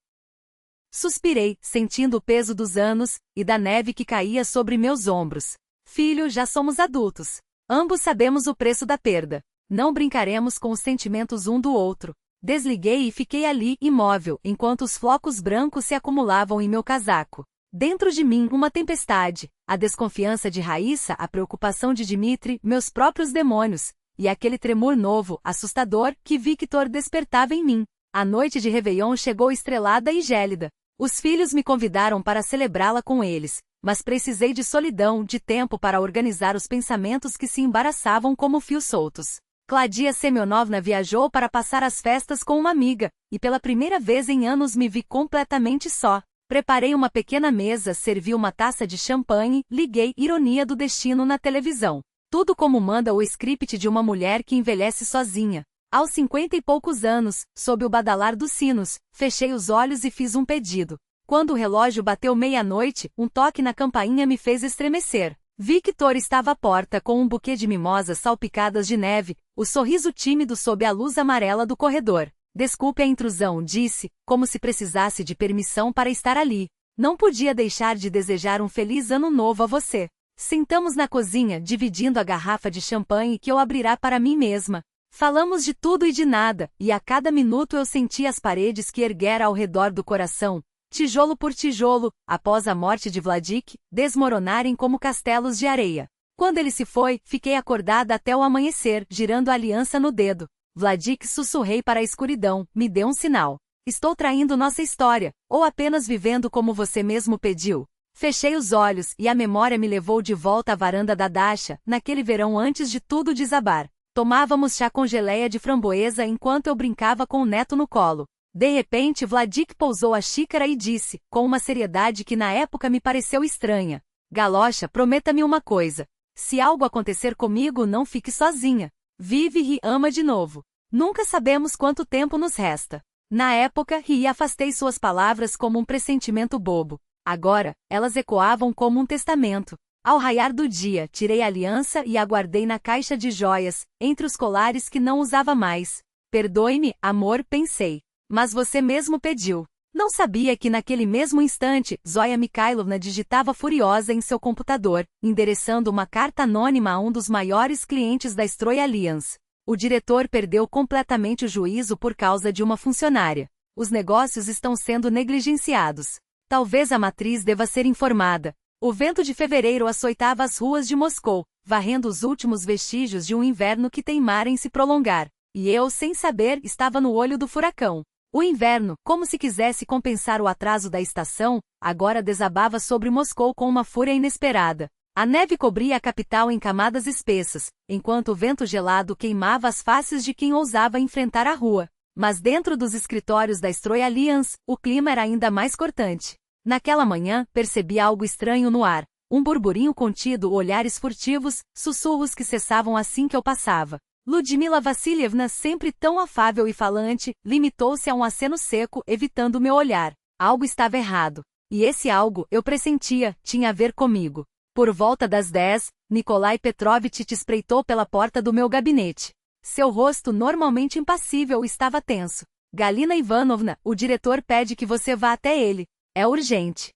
Suspirei, sentindo o peso dos anos e da neve que caía sobre meus ombros. Filho, já somos adultos. Ambos sabemos o preço da perda. Não brincaremos com os sentimentos um do outro. Desliguei e fiquei ali, imóvel, enquanto os flocos brancos se acumulavam em meu casaco. Dentro de mim, uma tempestade, a desconfiança de Raíssa, a preocupação de Dmitri, meus próprios demônios, e aquele tremor novo, assustador, que Victor despertava em mim. A noite de Réveillon chegou estrelada e gélida. Os filhos me convidaram para celebrá-la com eles, mas precisei de solidão, de tempo para organizar os pensamentos que se embaraçavam como fios soltos. Claudia Semyonovna viajou para passar as festas com uma amiga, e pela primeira vez em anos me vi completamente só. Preparei uma pequena mesa, servi uma taça de champanhe, liguei Ironia do Destino na televisão. Tudo como manda o script de uma mulher que envelhece sozinha. Aos 50 e poucos anos, sob o badalar dos sinos, fechei os olhos e fiz um pedido. Quando o relógio bateu meia-noite, um toque na campainha me fez estremecer. Victor estava à porta com um buquê de mimosas salpicadas de neve, o sorriso tímido sob a luz amarela do corredor. Desculpe a intrusão, disse, como se precisasse de permissão para estar ali. Não podia deixar de desejar um feliz ano novo a você. Sentamos na cozinha, dividindo a garrafa de champanhe que eu abrirá para mim mesma. Falamos de tudo e de nada, e a cada minuto eu sentia as paredes que erguera ao redor do coração, tijolo por tijolo, após a morte de Vladik, desmoronarem como castelos de areia. Quando ele se foi, fiquei acordada até o amanhecer, girando a aliança no dedo. Vladik, sussurrei para a escuridão, me dê um sinal. Estou traindo nossa história, ou apenas vivendo como você mesmo pediu. Fechei os olhos, e a memória me levou de volta à varanda da Dasha, naquele verão antes de tudo desabar. Tomávamos chá com geleia de framboesa enquanto eu brincava com o neto no colo. De repente Vladik pousou a xícara e disse, com uma seriedade que na época me pareceu estranha. Galocha, prometa-me uma coisa. Se algo acontecer comigo, não fique sozinha. Vive e ama de novo. Nunca sabemos quanto tempo nos resta. Na época, ri e afastei suas palavras como um pressentimento bobo. Agora, elas ecoavam como um testamento. Ao raiar do dia, tirei a aliança e a guardei na caixa de joias, entre os colares que não usava mais. Perdoe-me, amor, pensei. Mas você mesmo pediu. Não sabia que naquele mesmo instante, Zoya Mikhailovna digitava furiosa em seu computador, endereçando uma carta anônima a um dos maiores clientes da Stroy Alliance. O diretor perdeu completamente o juízo por causa de uma funcionária. Os negócios estão sendo negligenciados. Talvez a matriz deva ser informada. O vento de fevereiro açoitava as ruas de Moscou, varrendo os últimos vestígios de um inverno que teimara em se prolongar. E eu, sem saber, estava no olho do furacão. O inverno, como se quisesse compensar o atraso da estação, agora desabava sobre Moscou com uma fúria inesperada. A neve cobria a capital em camadas espessas, enquanto o vento gelado queimava as faces de quem ousava enfrentar a rua. Mas dentro dos escritórios da Stroy Alliance, o clima era ainda mais cortante. Naquela manhã, percebi algo estranho no ar. Um burburinho contido, olhares furtivos, sussurros que cessavam assim que eu passava. Ludmila Vassilievna, sempre tão afável e falante, limitou-se a um aceno seco, evitando meu olhar. Algo estava errado. E esse algo, eu pressentia, tinha a ver comigo. Por volta das 10, Nikolai Petrovich espreitou pela porta do meu gabinete. Seu rosto, normalmente impassível, estava tenso. Galina Ivanovna, o diretor pede que você vá até ele. É urgente.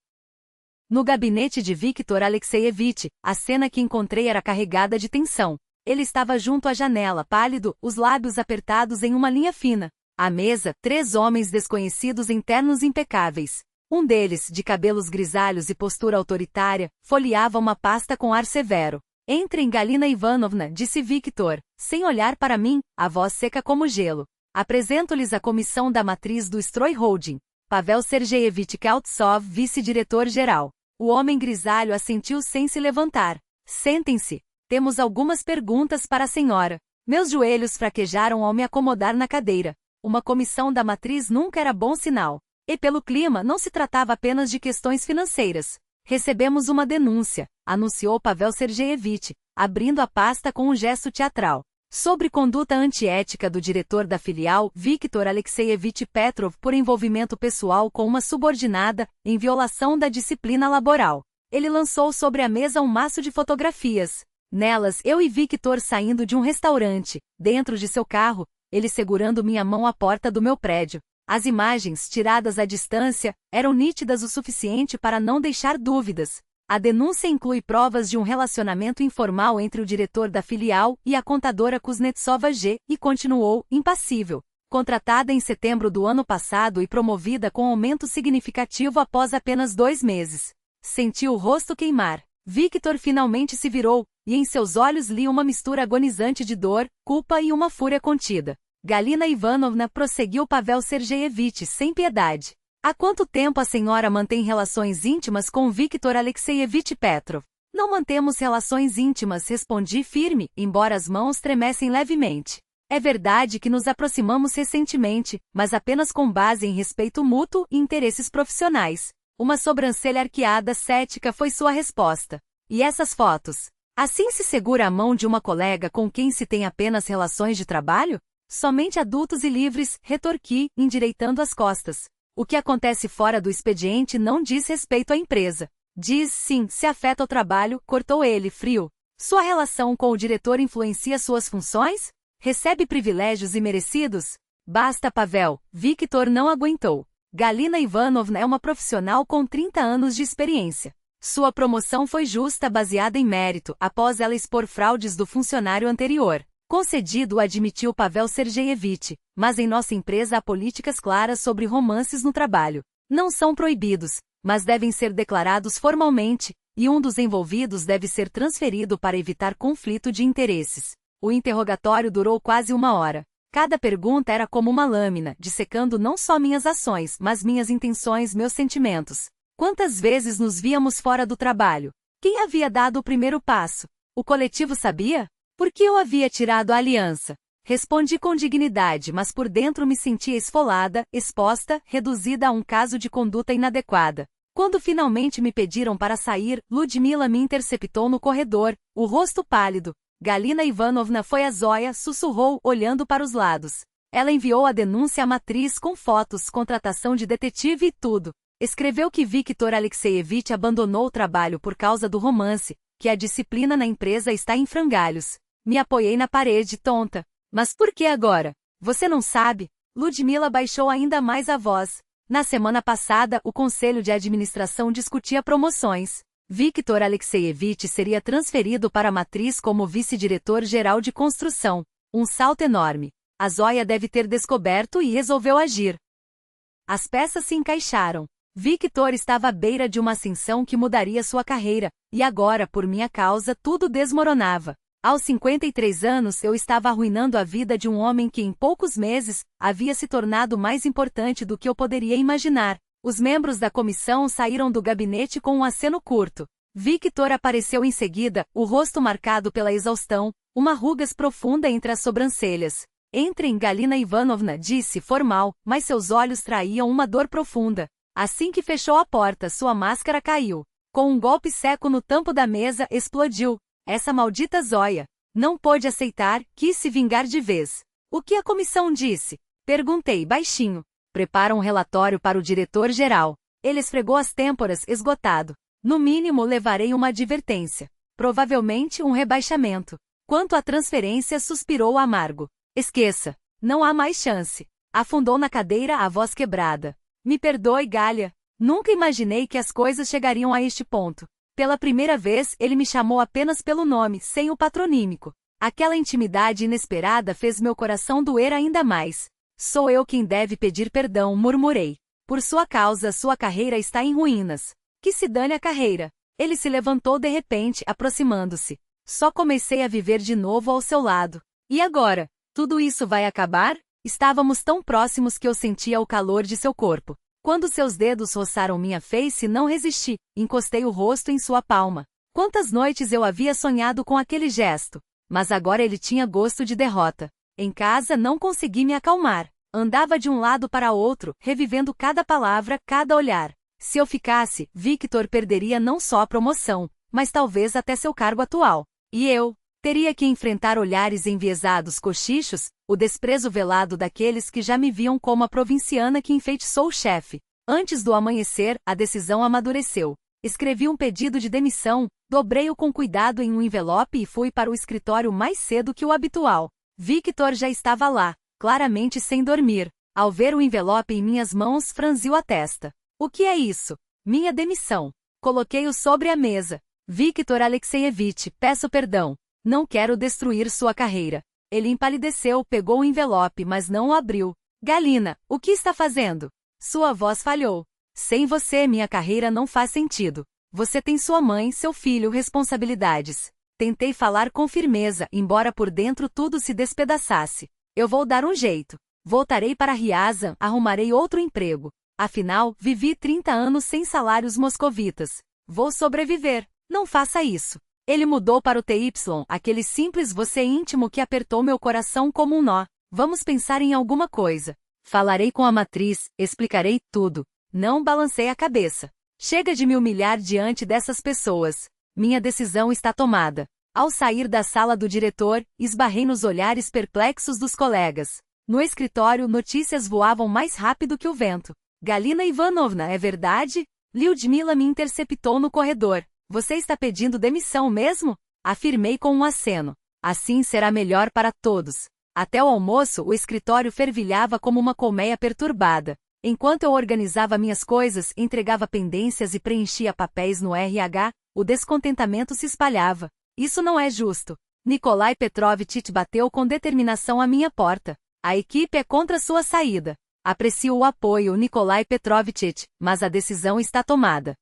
No gabinete de Viktor Alexeyevich, a cena que encontrei era carregada de tensão. Ele estava junto à janela, pálido, os lábios apertados em uma linha fina. À mesa, 3 homens desconhecidos em ternos impecáveis. Um deles, de cabelos grisalhos e postura autoritária, folheava uma pasta com ar severo. Entrem, Galina Ivanovna, disse Viktor, sem olhar para mim, a voz seca como gelo. Apresento-lhes a comissão da matriz do Stroy Holding. Pavel Sergeyevich Kautsov, vice-diretor-geral. O homem grisalho assentiu sem se levantar. Sentem-se. Temos algumas perguntas para a senhora. Meus joelhos fraquejaram ao me acomodar na cadeira. Uma comissão da matriz nunca era bom sinal. E pelo clima não se tratava apenas de questões financeiras. Recebemos uma denúncia, anunciou Pavel Sergeyevich, abrindo a pasta com um gesto teatral. Sobre conduta antiética do diretor da filial, Viktor Alexeyevich Petrov, por envolvimento pessoal com uma subordinada, em violação da disciplina laboral. Ele lançou sobre a mesa um maço de fotografias. Nelas, eu e Viktor saindo de um restaurante, dentro de seu carro, ele segurando minha mão à porta do meu prédio. As imagens, tiradas à distância, eram nítidas o suficiente para não deixar dúvidas. A denúncia inclui provas de um relacionamento informal entre o diretor da filial e a contadora Kuznetsova G, e continuou, impassível. Contratada em setembro do ano passado e promovida com aumento significativo após apenas 2 meses. Sentiu o rosto queimar. Viktor finalmente se virou, e em seus olhos li uma mistura agonizante de dor, culpa e uma fúria contida. Galina Ivanovna, prosseguiu Pavel Sergeyevich sem piedade. Há quanto tempo a senhora mantém relações íntimas com Viktor Alexeyevich Petrov? Não mantemos relações íntimas, respondi firme, embora as mãos tremessem levemente. É verdade que nos aproximamos recentemente, mas apenas com base em respeito mútuo e interesses profissionais. Uma sobrancelha arqueada cética foi sua resposta. E essas fotos? Assim se segura a mão de uma colega com quem se tem apenas relações de trabalho? Somente adultos e livres, retorqui, endireitando as costas. O que acontece fora do expediente não diz respeito à empresa. Diz sim, se afeta o trabalho, cortou ele, frio. Sua relação com o diretor influencia suas funções? Recebe privilégios imerecidos? Basta, Pavel, Viktor não aguentou. Galina Ivanovna é uma profissional com 30 anos de experiência. Sua promoção foi justa, baseada em mérito, após ela expor fraudes do funcionário anterior. Concedido, admitiu Pavel Sergeyevich, mas em nossa empresa há políticas claras sobre romances no trabalho. Não são proibidos, mas devem ser declarados formalmente, e um dos envolvidos deve ser transferido para evitar conflito de interesses. O interrogatório durou quase 1 hora. Cada pergunta era como uma lâmina, dissecando não só minhas ações, mas minhas intenções, meus sentimentos. Quantas vezes nos víamos fora do trabalho? Quem havia dado o primeiro passo? O coletivo sabia? Por que eu havia tirado a aliança? Respondi com dignidade, mas por dentro me sentia esfolada, exposta, reduzida a um caso de conduta inadequada. Quando finalmente me pediram para sair, Ludmila me interceptou no corredor, o rosto pálido. Galina Ivanovna foi a zóia, sussurrou, olhando para os lados. Ela enviou a denúncia à matriz com fotos, contratação de detetive e tudo. Escreveu que Viktor Alexeyevich abandonou o trabalho por causa do romance, que a disciplina na empresa está em frangalhos. Me apoiei na parede, tonta. Mas por que agora? Você não sabe? Ludmila baixou ainda mais a voz. Na semana passada, o conselho de administração discutia promoções. Viktor Alexeyevich seria transferido para a matriz como vice-diretor-geral de construção. Um salto enorme. A Zóia deve ter descoberto e resolveu agir. As peças se encaixaram. Viktor estava à beira de uma ascensão que mudaria sua carreira, e agora, por minha causa, tudo desmoronava. Aos 53 anos eu estava arruinando a vida de um homem que em poucos meses havia se tornado mais importante do que eu poderia imaginar. Os membros da comissão saíram do gabinete com um aceno curto. Viktor apareceu em seguida, o rosto marcado pela exaustão, uma rugas profunda entre as sobrancelhas. Entrem, Galina Ivanovna, disse formal, mas seus olhos traíam uma dor profunda. Assim que fechou a porta, sua máscara caiu. Com um golpe seco no tampo da mesa, explodiu. Essa maldita Zóia. Não pôde aceitar, quis se vingar de vez. O que a comissão disse? Perguntei baixinho. Prepara um relatório para o diretor-geral. Ele esfregou as têmporas, esgotado. No mínimo levarei uma advertência. Provavelmente um rebaixamento. Quanto à transferência, suspirou amargo. Esqueça. Não há mais chance. Afundou na cadeira, a voz quebrada. Me perdoe, Gália. Nunca imaginei que as coisas chegariam a este ponto. Pela primeira vez, ele me chamou apenas pelo nome, sem o patronímico. Aquela intimidade inesperada fez meu coração doer ainda mais. Sou eu quem deve pedir perdão, murmurei. Por sua causa, sua carreira está em ruínas. Que se dane a carreira. Ele se levantou de repente, aproximando-se. Só comecei a viver de novo ao seu lado. E agora? Tudo isso vai acabar? Estávamos tão próximos que eu sentia o calor de seu corpo. Quando seus dedos roçaram minha face, não resisti, encostei o rosto em sua palma. Quantas noites eu havia sonhado com aquele gesto. Mas agora ele tinha gosto de derrota. Em casa não consegui me acalmar. Andava de um lado para outro, revivendo cada palavra, cada olhar. Se eu ficasse, Victor perderia não só a promoção, mas talvez até seu cargo atual. E eu teria que enfrentar olhares enviesados cochichos, o desprezo velado daqueles que já me viam como a provinciana que enfeitiçou o chefe. Antes do amanhecer, a decisão amadureceu. Escrevi um pedido de demissão, dobrei-o com cuidado em um envelope e fui para o escritório mais cedo que o habitual. Victor já estava lá, claramente sem dormir. Ao ver o envelope em minhas mãos, franziu a testa. O que é isso? Minha demissão. Coloquei-o sobre a mesa. Victor Alexeyevich, peço perdão. Não quero destruir sua carreira. Ele empalideceu, pegou o envelope, mas não o abriu. Galina, o que está fazendo? Sua voz falhou. Sem você, minha carreira não faz sentido. Você tem sua mãe, seu filho, responsabilidades. Tentei falar com firmeza, embora por dentro tudo se despedaçasse. Eu vou dar um jeito. Voltarei para Ryazan, arrumarei outro emprego. Afinal, vivi 30 anos sem salários moscovitas. Vou sobreviver. Não faça isso. Ele mudou para o TY, aquele simples você íntimo que apertou meu coração como um nó. Vamos pensar em alguma coisa. Falarei com a matriz, explicarei tudo. Não balancei a cabeça. Chega de me humilhar diante dessas pessoas. Minha decisão está tomada. Ao sair da sala do diretor, esbarrei nos olhares perplexos dos colegas. No escritório, notícias voavam mais rápido que o vento. Galina Ivanovna, é verdade? Lyudmila me interceptou no corredor. Você está pedindo demissão mesmo? Afirmei com um aceno. Assim será melhor para todos. Até o almoço, o escritório fervilhava como uma colmeia perturbada. Enquanto eu organizava minhas coisas, entregava pendências e preenchia papéis no RH, o descontentamento se espalhava. Isso não é justo. Nikolai Petrovich bateu com determinação à minha porta. A equipe é contra sua saída. Aprecio o apoio, Nikolai Petrovich, mas a decisão está tomada.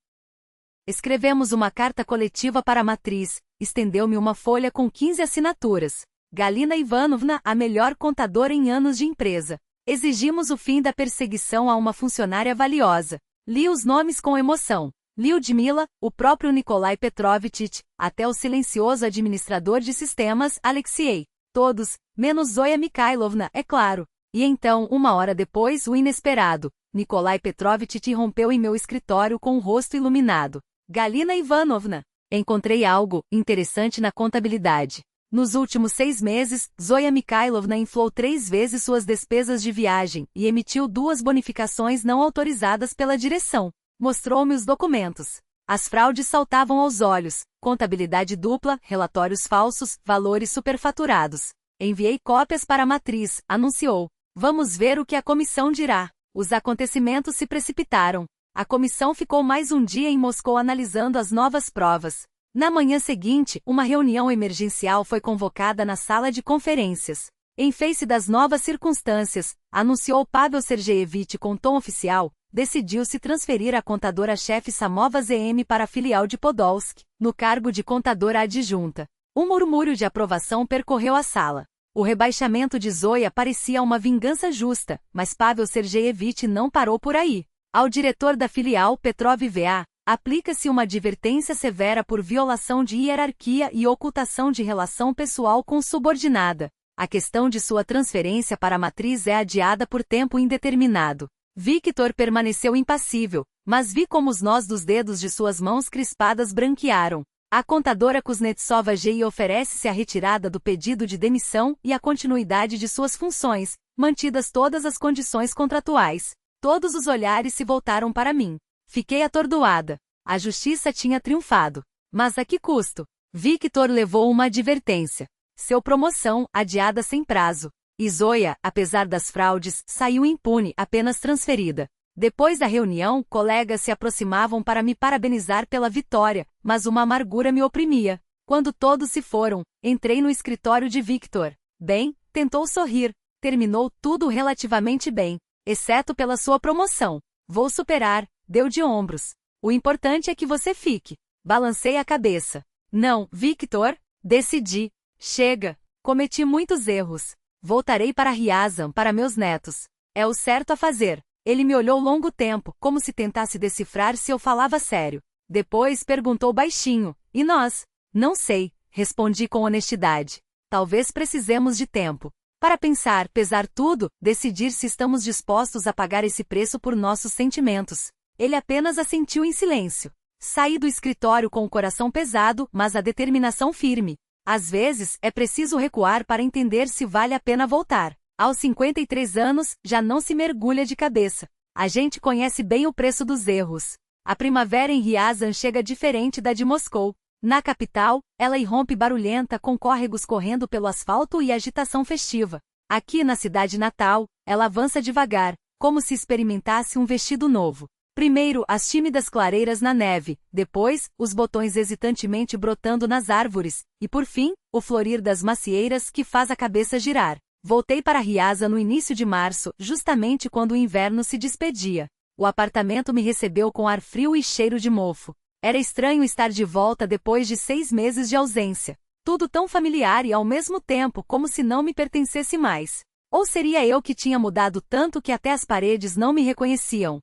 Escrevemos uma carta coletiva para a matriz, estendeu-me uma folha com 15 assinaturas. Galina Ivanovna, a melhor contadora em anos de empresa. Exigimos o fim da perseguição a uma funcionária valiosa. Li os nomes com emoção. Lyudmila, o próprio Nikolai Petrovich, até o silencioso administrador de sistemas, Alexei. Todos, menos Zoya Mikhailovna, é claro. E então, uma hora depois, o inesperado. Nikolai Petrovich irrompeu em meu escritório com o rosto iluminado. Galina Ivanovna, encontrei algo interessante na contabilidade. Nos últimos 6 meses, Zoya Mikhailovna inflou 3 vezes suas despesas de viagem e emitiu 2 bonificações não autorizadas pela direção. Mostrou-me os documentos. As fraudes saltavam aos olhos, contabilidade dupla, relatórios falsos, valores superfaturados. Enviei cópias para a matriz, anunciou. Vamos ver o que a comissão dirá. Os acontecimentos se precipitaram. A comissão ficou mais um dia em Moscou analisando as novas provas. Na manhã seguinte, uma reunião emergencial foi convocada na sala de conferências. Em face das novas circunstâncias, anunciou Pavel Sergeyevich com tom oficial, decidiu-se transferir a contadora-chefe Samova ZM para a filial de Podolsk, no cargo de contadora adjunta. Um murmúrio de aprovação percorreu a sala. O rebaixamento de Zoya parecia uma vingança justa, mas Pavel Sergeyevich não parou por aí. Ao diretor da filial Petrov V.A., aplica-se uma advertência severa por violação de hierarquia e ocultação de relação pessoal com subordinada. A questão de sua transferência para a matriz é adiada por tempo indeterminado. Victor permaneceu impassível, mas vi como os nós dos dedos de suas mãos crispadas branquearam. A contadora Kuznetsova GI oferece-se a retirada do pedido de demissão e a continuidade de suas funções, mantidas todas as condições contratuais. Todos os olhares se voltaram para mim. Fiquei atordoada. A justiça tinha triunfado. Mas a que custo? Victor levou uma advertência. Seu promoção, adiada sem prazo. E Zoya, apesar das fraudes, saiu impune, apenas transferida. Depois da reunião, colegas se aproximavam para me parabenizar pela vitória, mas uma amargura me oprimia. Quando todos se foram, entrei no escritório de Victor. Bem, tentou sorrir. Terminou tudo relativamente bem, exceto pela sua promoção. Vou superar, deu de ombros. O importante é que você fique. Balancei a cabeça. Não, Victor, decidi. Chega, cometi muitos erros. Voltarei para Ryazan, para meus netos. É o certo a fazer. Ele me olhou longo tempo, como se tentasse decifrar se eu falava sério. Depois perguntou baixinho, e nós? Não sei, respondi com honestidade. Talvez precisemos de tempo. Para pensar, pesar tudo, decidir se estamos dispostos a pagar esse preço por nossos sentimentos. Ele apenas assentiu em silêncio. Saí do escritório com o coração pesado, mas a determinação firme. Às vezes, é preciso recuar para entender se vale a pena voltar. Aos 53 anos, já não se mergulha de cabeça. A gente conhece bem o preço dos erros. A primavera em Ryazan chega diferente da de Moscou. Na capital, ela irrompe barulhenta com córregos correndo pelo asfalto e agitação festiva. Aqui na cidade natal, ela avança devagar, como se experimentasse um vestido novo. Primeiro, as tímidas clareiras na neve, depois, os botões hesitantemente brotando nas árvores, e por fim, o florir das macieiras que faz a cabeça girar. Voltei para Ryazan no início de março, justamente quando o inverno se despedia. O apartamento me recebeu com ar frio e cheiro de mofo. Era estranho estar de volta depois de 6 meses de ausência. Tudo tão familiar e ao mesmo tempo como se não me pertencesse mais. Ou seria eu que tinha mudado tanto que até as paredes não me reconheciam?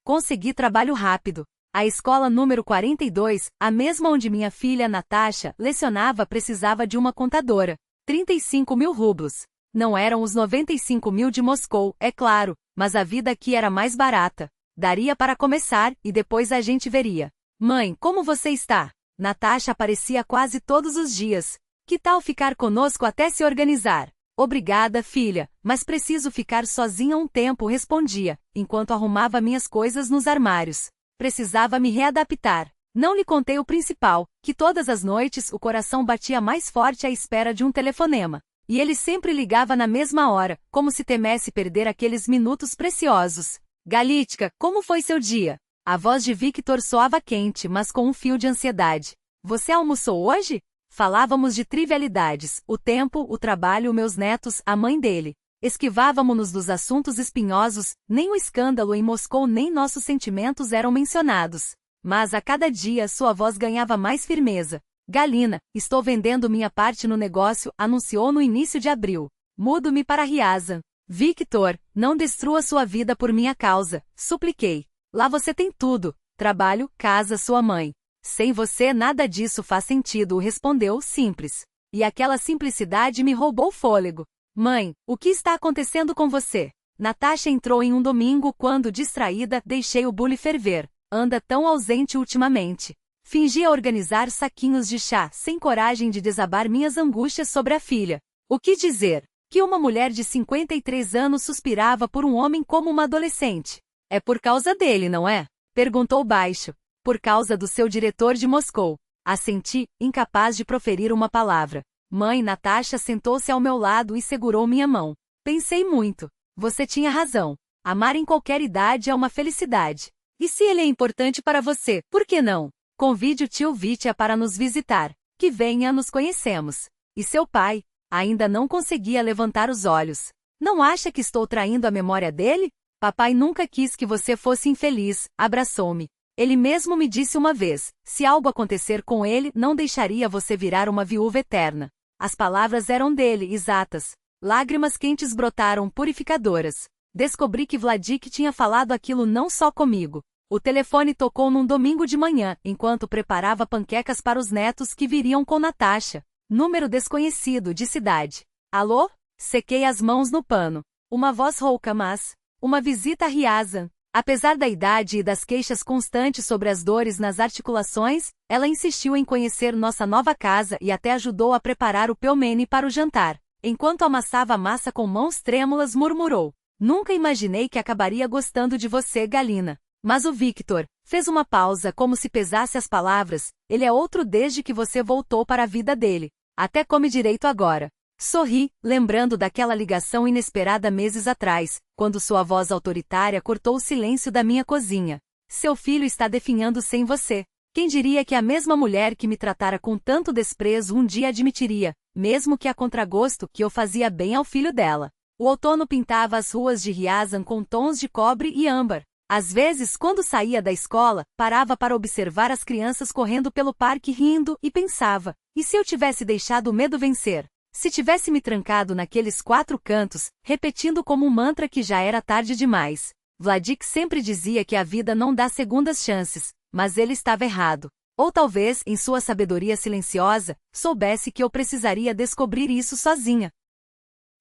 Consegui trabalho rápido. A escola número 42, a mesma onde minha filha Natasha lecionava, precisava de uma contadora. 35.000 rublos. Não eram os 95.000 de Moscou, é claro, mas a vida aqui era mais barata. Daria para começar, e depois a gente veria. Mãe, como você está? Natasha aparecia quase todos os dias. Que tal ficar conosco até se organizar? Obrigada, filha, mas preciso ficar sozinha um tempo, respondia, enquanto arrumava minhas coisas nos armários. Precisava me readaptar. Não lhe contei o principal, que todas as noites o coração batia mais forte à espera de um telefonema. E ele sempre ligava na mesma hora, como se temesse perder aqueles minutos preciosos. Galitka, como foi seu dia? A voz de Victor soava quente, mas com um fio de ansiedade. Você almoçou hoje? Falávamos de trivialidades, o tempo, o trabalho, meus netos, a mãe dele. Esquivávamo-nos dos assuntos espinhosos, nem o escândalo em Moscou nem nossos sentimentos eram mencionados. Mas a cada dia sua voz ganhava mais firmeza. Galina, estou vendendo minha parte no negócio, anunciou no início de abril. Mudo-me para Ryazan. Victor, não destrua sua vida por minha causa, supliquei. Lá você tem tudo, trabalho, casa, sua mãe. Sem você nada disso faz sentido, respondeu, simples. E aquela simplicidade me roubou o fôlego. Mãe, o que está acontecendo com você? Natasha entrou em um domingo quando, distraída, deixei o bule ferver. Anda tão ausente ultimamente. Fingia organizar saquinhos de chá, sem coragem de desabar minhas angústias sobre a filha. O que dizer? Que uma mulher de 53 anos suspirava por um homem como uma adolescente. É por causa dele, não é? Perguntou baixo. Por causa do seu diretor de Moscou. Assenti, incapaz de proferir uma palavra. Mãe, Natasha sentou-se ao meu lado e segurou minha mão. Pensei muito. Você tinha razão. Amar em qualquer idade é uma felicidade. E se ele é importante para você, por que não? Convide o tio Vitya para nos visitar. Que venha, nos conhecemos. E seu pai? Ainda não conseguia levantar os olhos. Não acha que estou traindo a memória dele? Papai nunca quis que você fosse infeliz, abraçou-me. Ele mesmo me disse uma vez, se algo acontecer com ele, não deixaria você virar uma viúva eterna. As palavras eram dele, exatas. Lágrimas quentes brotaram, purificadoras. Descobri que Vladik tinha falado aquilo não só comigo. O telefone tocou num domingo de manhã, enquanto preparava panquecas para os netos que viriam com Natasha. Número desconhecido, de cidade. Alô? Sequei as mãos no pano. Uma voz rouca, mas... Uma visita a Ryazan. Apesar da idade e das queixas constantes sobre as dores nas articulações, ela insistiu em conhecer nossa nova casa e até ajudou a preparar o pelmeni para o jantar. Enquanto amassava a massa com mãos trêmulas, murmurou. Nunca imaginei que acabaria gostando de você, Galina. Mas o Victor fez uma pausa como se pesasse as palavras. Ele é outro desde que você voltou para a vida dele. Até come direito agora. Sorri, lembrando daquela ligação inesperada meses atrás, quando sua voz autoritária cortou o silêncio da minha cozinha. Seu filho está definhando sem você. Quem diria que a mesma mulher que me tratara com tanto desprezo um dia admitiria, mesmo que a contragosto, que eu fazia bem ao filho dela. O outono pintava as ruas de Ryazan com tons de cobre e âmbar. Às vezes, quando saía da escola, parava para observar as crianças correndo pelo parque rindo e pensava, e se eu tivesse deixado o medo vencer? Se tivesse me trancado naqueles 4 cantos, repetindo como um mantra que já era tarde demais. Vladik sempre dizia que a vida não dá segundas chances, mas ele estava errado. Ou talvez, em sua sabedoria silenciosa, soubesse que eu precisaria descobrir isso sozinha.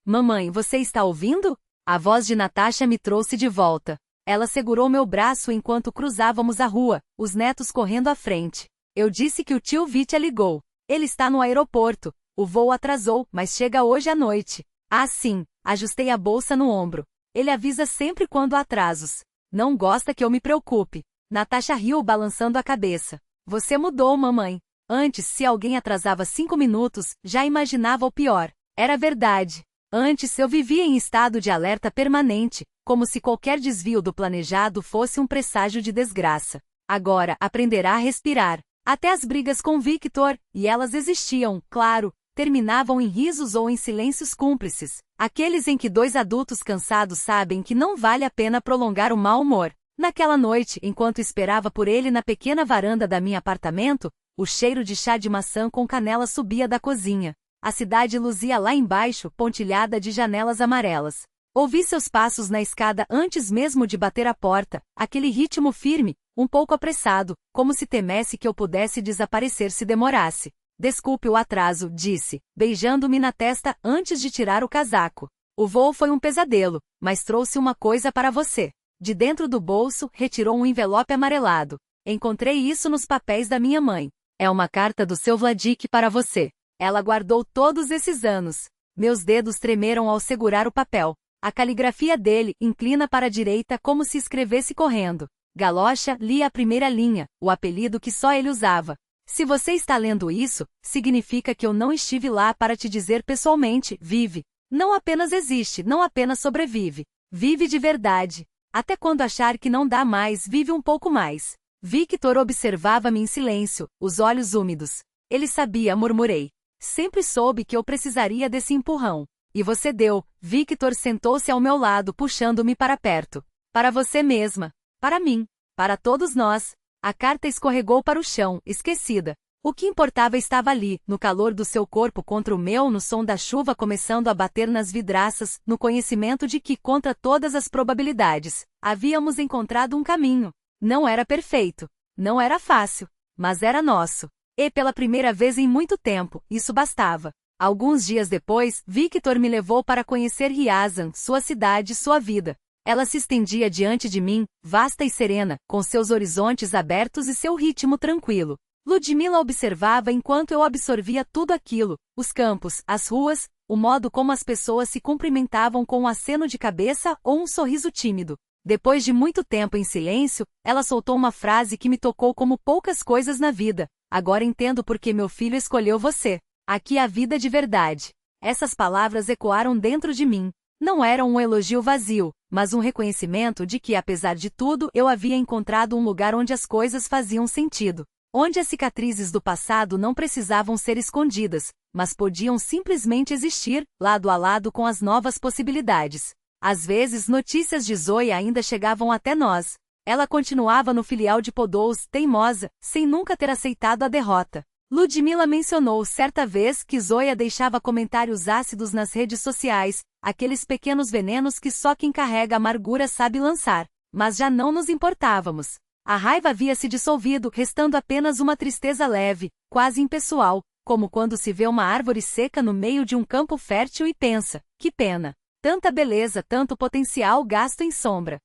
Mamãe, você está ouvindo? A voz de Natasha me trouxe de volta. Ela segurou meu braço enquanto cruzávamos a rua, os netos correndo à frente. Eu disse que o tio Vitya ligou. Ele está no aeroporto. O voo atrasou, mas chega hoje à noite. Ah, sim. Ajustei a bolsa no ombro. Ele avisa sempre quando há atrasos. Não gosta que eu me preocupe. Natasha riu balançando a cabeça. Você mudou, mamãe. Antes, se alguém atrasava 5 minutos, já imaginava o pior. Era verdade. Antes eu vivia em estado de alerta permanente, como se qualquer desvio do planejado fosse um presságio de desgraça. Agora, aprenderá a respirar. Até as brigas com Victor, e elas existiam, claro, terminavam em risos ou em silêncios cúmplices, aqueles em que dois adultos cansados sabem que não vale a pena prolongar o mau humor. Naquela noite, enquanto esperava por ele na pequena varanda da minha apartamento, o cheiro de chá de maçã com canela subia da cozinha. A cidade luzia lá embaixo, pontilhada de janelas amarelas. Ouvi seus passos na escada antes mesmo de bater a porta, aquele ritmo firme, um pouco apressado, como se temesse que eu pudesse desaparecer se demorasse. Desculpe o atraso, disse, beijando-me na testa antes de tirar o casaco. O voo foi um pesadelo, mas trouxe uma coisa para você. De dentro do bolso, retirou um envelope amarelado. Encontrei isso nos papéis da minha mãe. É uma carta do seu Vladik para você. Ela guardou todos esses anos. Meus dedos tremeram ao segurar o papel. A caligrafia dele inclina para a direita como se escrevesse correndo. Galocha lia a primeira linha, o apelido que só ele usava. Se você está lendo isso, significa que eu não estive lá para te dizer pessoalmente, vive. Não apenas existe, não apenas sobrevive. Vive de verdade. Até quando achar que não dá mais, vive um pouco mais. Victor observava-me em silêncio, os olhos úmidos. Ele sabia, murmurei. Sempre soube que eu precisaria desse empurrão. E você deu. Victor sentou-se ao meu lado, puxando-me para perto. Para você mesma. Para mim. Para todos nós. A carta escorregou para o chão, esquecida. O que importava estava ali, no calor do seu corpo contra o meu, no som da chuva começando a bater nas vidraças, no conhecimento de que, contra todas as probabilidades, havíamos encontrado um caminho. Não era perfeito. Não era fácil. Mas era nosso. E pela primeira vez em muito tempo, isso bastava. Alguns dias depois, Victor me levou para conhecer Ryazan, sua cidade, sua vida. Ela se estendia diante de mim, vasta e serena, com seus horizontes abertos e seu ritmo tranquilo. Ludmila observava enquanto eu absorvia tudo aquilo, os campos, as ruas, o modo como as pessoas se cumprimentavam com um aceno de cabeça ou um sorriso tímido. Depois de muito tempo em silêncio, ela soltou uma frase que me tocou como poucas coisas na vida. Agora entendo por que meu filho escolheu você. Aqui há vida de verdade. Essas palavras ecoaram dentro de mim. Não eram um elogio vazio, mas um reconhecimento de que, apesar de tudo, eu havia encontrado um lugar onde as coisas faziam sentido. Onde as cicatrizes do passado não precisavam ser escondidas, mas podiam simplesmente existir, lado a lado com as novas possibilidades. Às vezes notícias de Zoya ainda chegavam até nós. Ela continuava no filial de Podolsk, teimosa, sem nunca ter aceitado a derrota. Ludmila mencionou certa vez que Zoya deixava comentários ácidos nas redes sociais, aqueles pequenos venenos que só quem carrega amargura sabe lançar. Mas já não nos importávamos. A raiva havia se dissolvido, restando apenas uma tristeza leve, quase impessoal, como quando se vê uma árvore seca no meio de um campo fértil e pensa, que pena. Tanta beleza, tanto potencial gasto em sombra.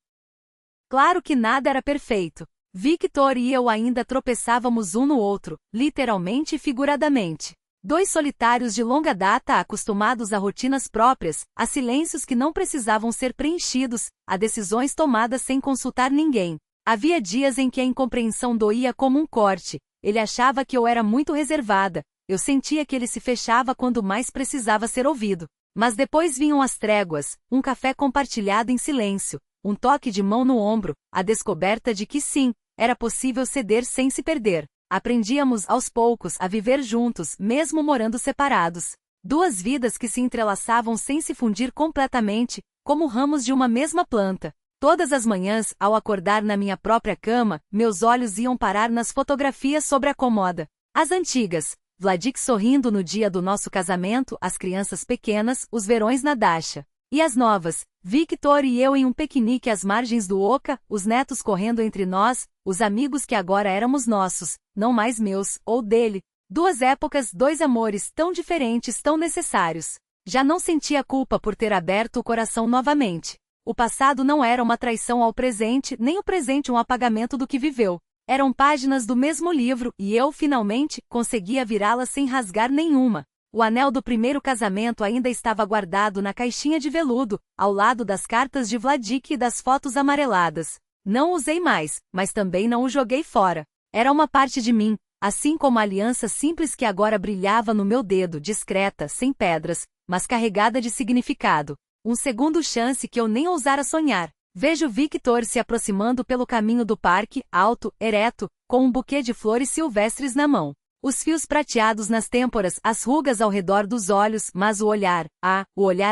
Claro que nada era perfeito. Victor e eu ainda tropeçávamos um no outro, literalmente e figuradamente. Dois solitários de longa data acostumados a rotinas próprias, a silêncios que não precisavam ser preenchidos, a decisões tomadas sem consultar ninguém. Havia dias em que a incompreensão doía como um corte. Ele achava que eu era muito reservada. Eu sentia que ele se fechava quando mais precisava ser ouvido. Mas depois vinham as tréguas, um café compartilhado em silêncio, um toque de mão no ombro, a descoberta de que sim, era possível ceder sem se perder. Aprendíamos aos poucos a viver juntos, mesmo morando separados. Duas vidas que se entrelaçavam sem se fundir completamente, como ramos de uma mesma planta. Todas as manhãs, ao acordar na minha própria cama, meus olhos iam parar nas fotografias sobre a cômoda. As antigas, Vladik sorrindo no dia do nosso casamento, as crianças pequenas, os verões na dacha. E as novas, Victor e eu em um piquenique às margens do Oka, os netos correndo entre nós, os amigos que agora éramos nossos, não mais meus, ou dele. Duas épocas, dois amores tão diferentes, tão necessários. Já não sentia culpa por ter aberto o coração novamente. O passado não era uma traição ao presente, nem o presente um apagamento do que viveu. Eram páginas do mesmo livro, e eu, finalmente, conseguia virá-las sem rasgar nenhuma. O anel do primeiro casamento ainda estava guardado na caixinha de veludo, ao lado das cartas de Vladik e das fotos amareladas. Não usei mais, mas também não o joguei fora. Era uma parte de mim, assim como a aliança simples que agora brilhava no meu dedo, discreta, sem pedras, mas carregada de significado. Um segundo chance que eu nem ousara sonhar. Vejo Victor se aproximando pelo caminho do parque, alto, ereto, com um buquê de flores silvestres na mão. Os fios prateados nas têmporas, as rugas ao redor dos olhos, mas o olhar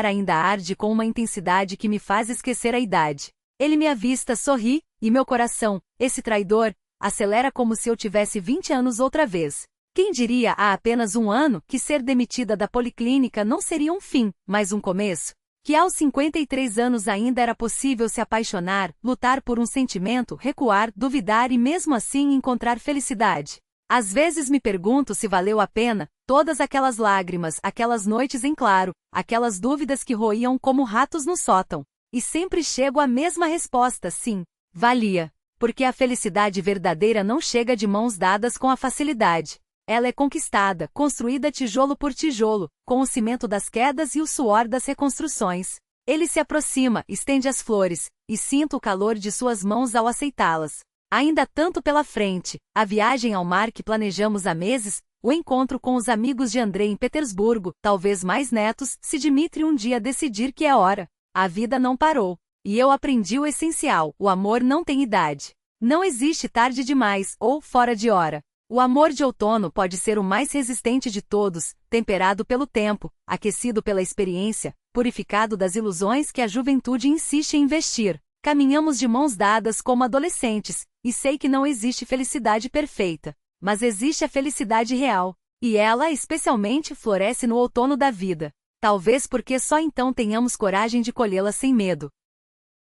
ainda arde com uma intensidade que me faz esquecer a idade. Ele me avista, sorri, e meu coração, esse traidor, acelera como se eu tivesse 20 anos outra vez. Quem diria há apenas um ano que ser demitida da policlínica não seria um fim, mas um começo? Que aos 53 anos ainda era possível se apaixonar, lutar por um sentimento, recuar, duvidar e mesmo assim encontrar felicidade. Às vezes me pergunto se valeu a pena, todas aquelas lágrimas, aquelas noites em claro, aquelas dúvidas que roíam como ratos no sótão. E sempre chego à mesma resposta, sim, valia. Porque a felicidade verdadeira não chega de mãos dadas com a facilidade. Ela é conquistada, construída tijolo por tijolo, com o cimento das quedas e o suor das reconstruções. Ele se aproxima, estende as flores, e sinto o calor de suas mãos ao aceitá-las. Ainda tanto pela frente, a viagem ao mar que planejamos há meses, o encontro com os amigos de Andrei em Petersburgo, talvez mais netos, se Dmitri um dia decidir que é hora. A vida não parou. E eu aprendi o essencial, o amor não tem idade. Não existe tarde demais, ou fora de hora. O amor de outono pode ser o mais resistente de todos, temperado pelo tempo, aquecido pela experiência, purificado das ilusões que a juventude insiste em investir. Caminhamos de mãos dadas como adolescentes, e sei que não existe felicidade perfeita, mas existe a felicidade real, e ela especialmente floresce no outono da vida. Talvez porque só então tenhamos coragem de colhê-la sem medo.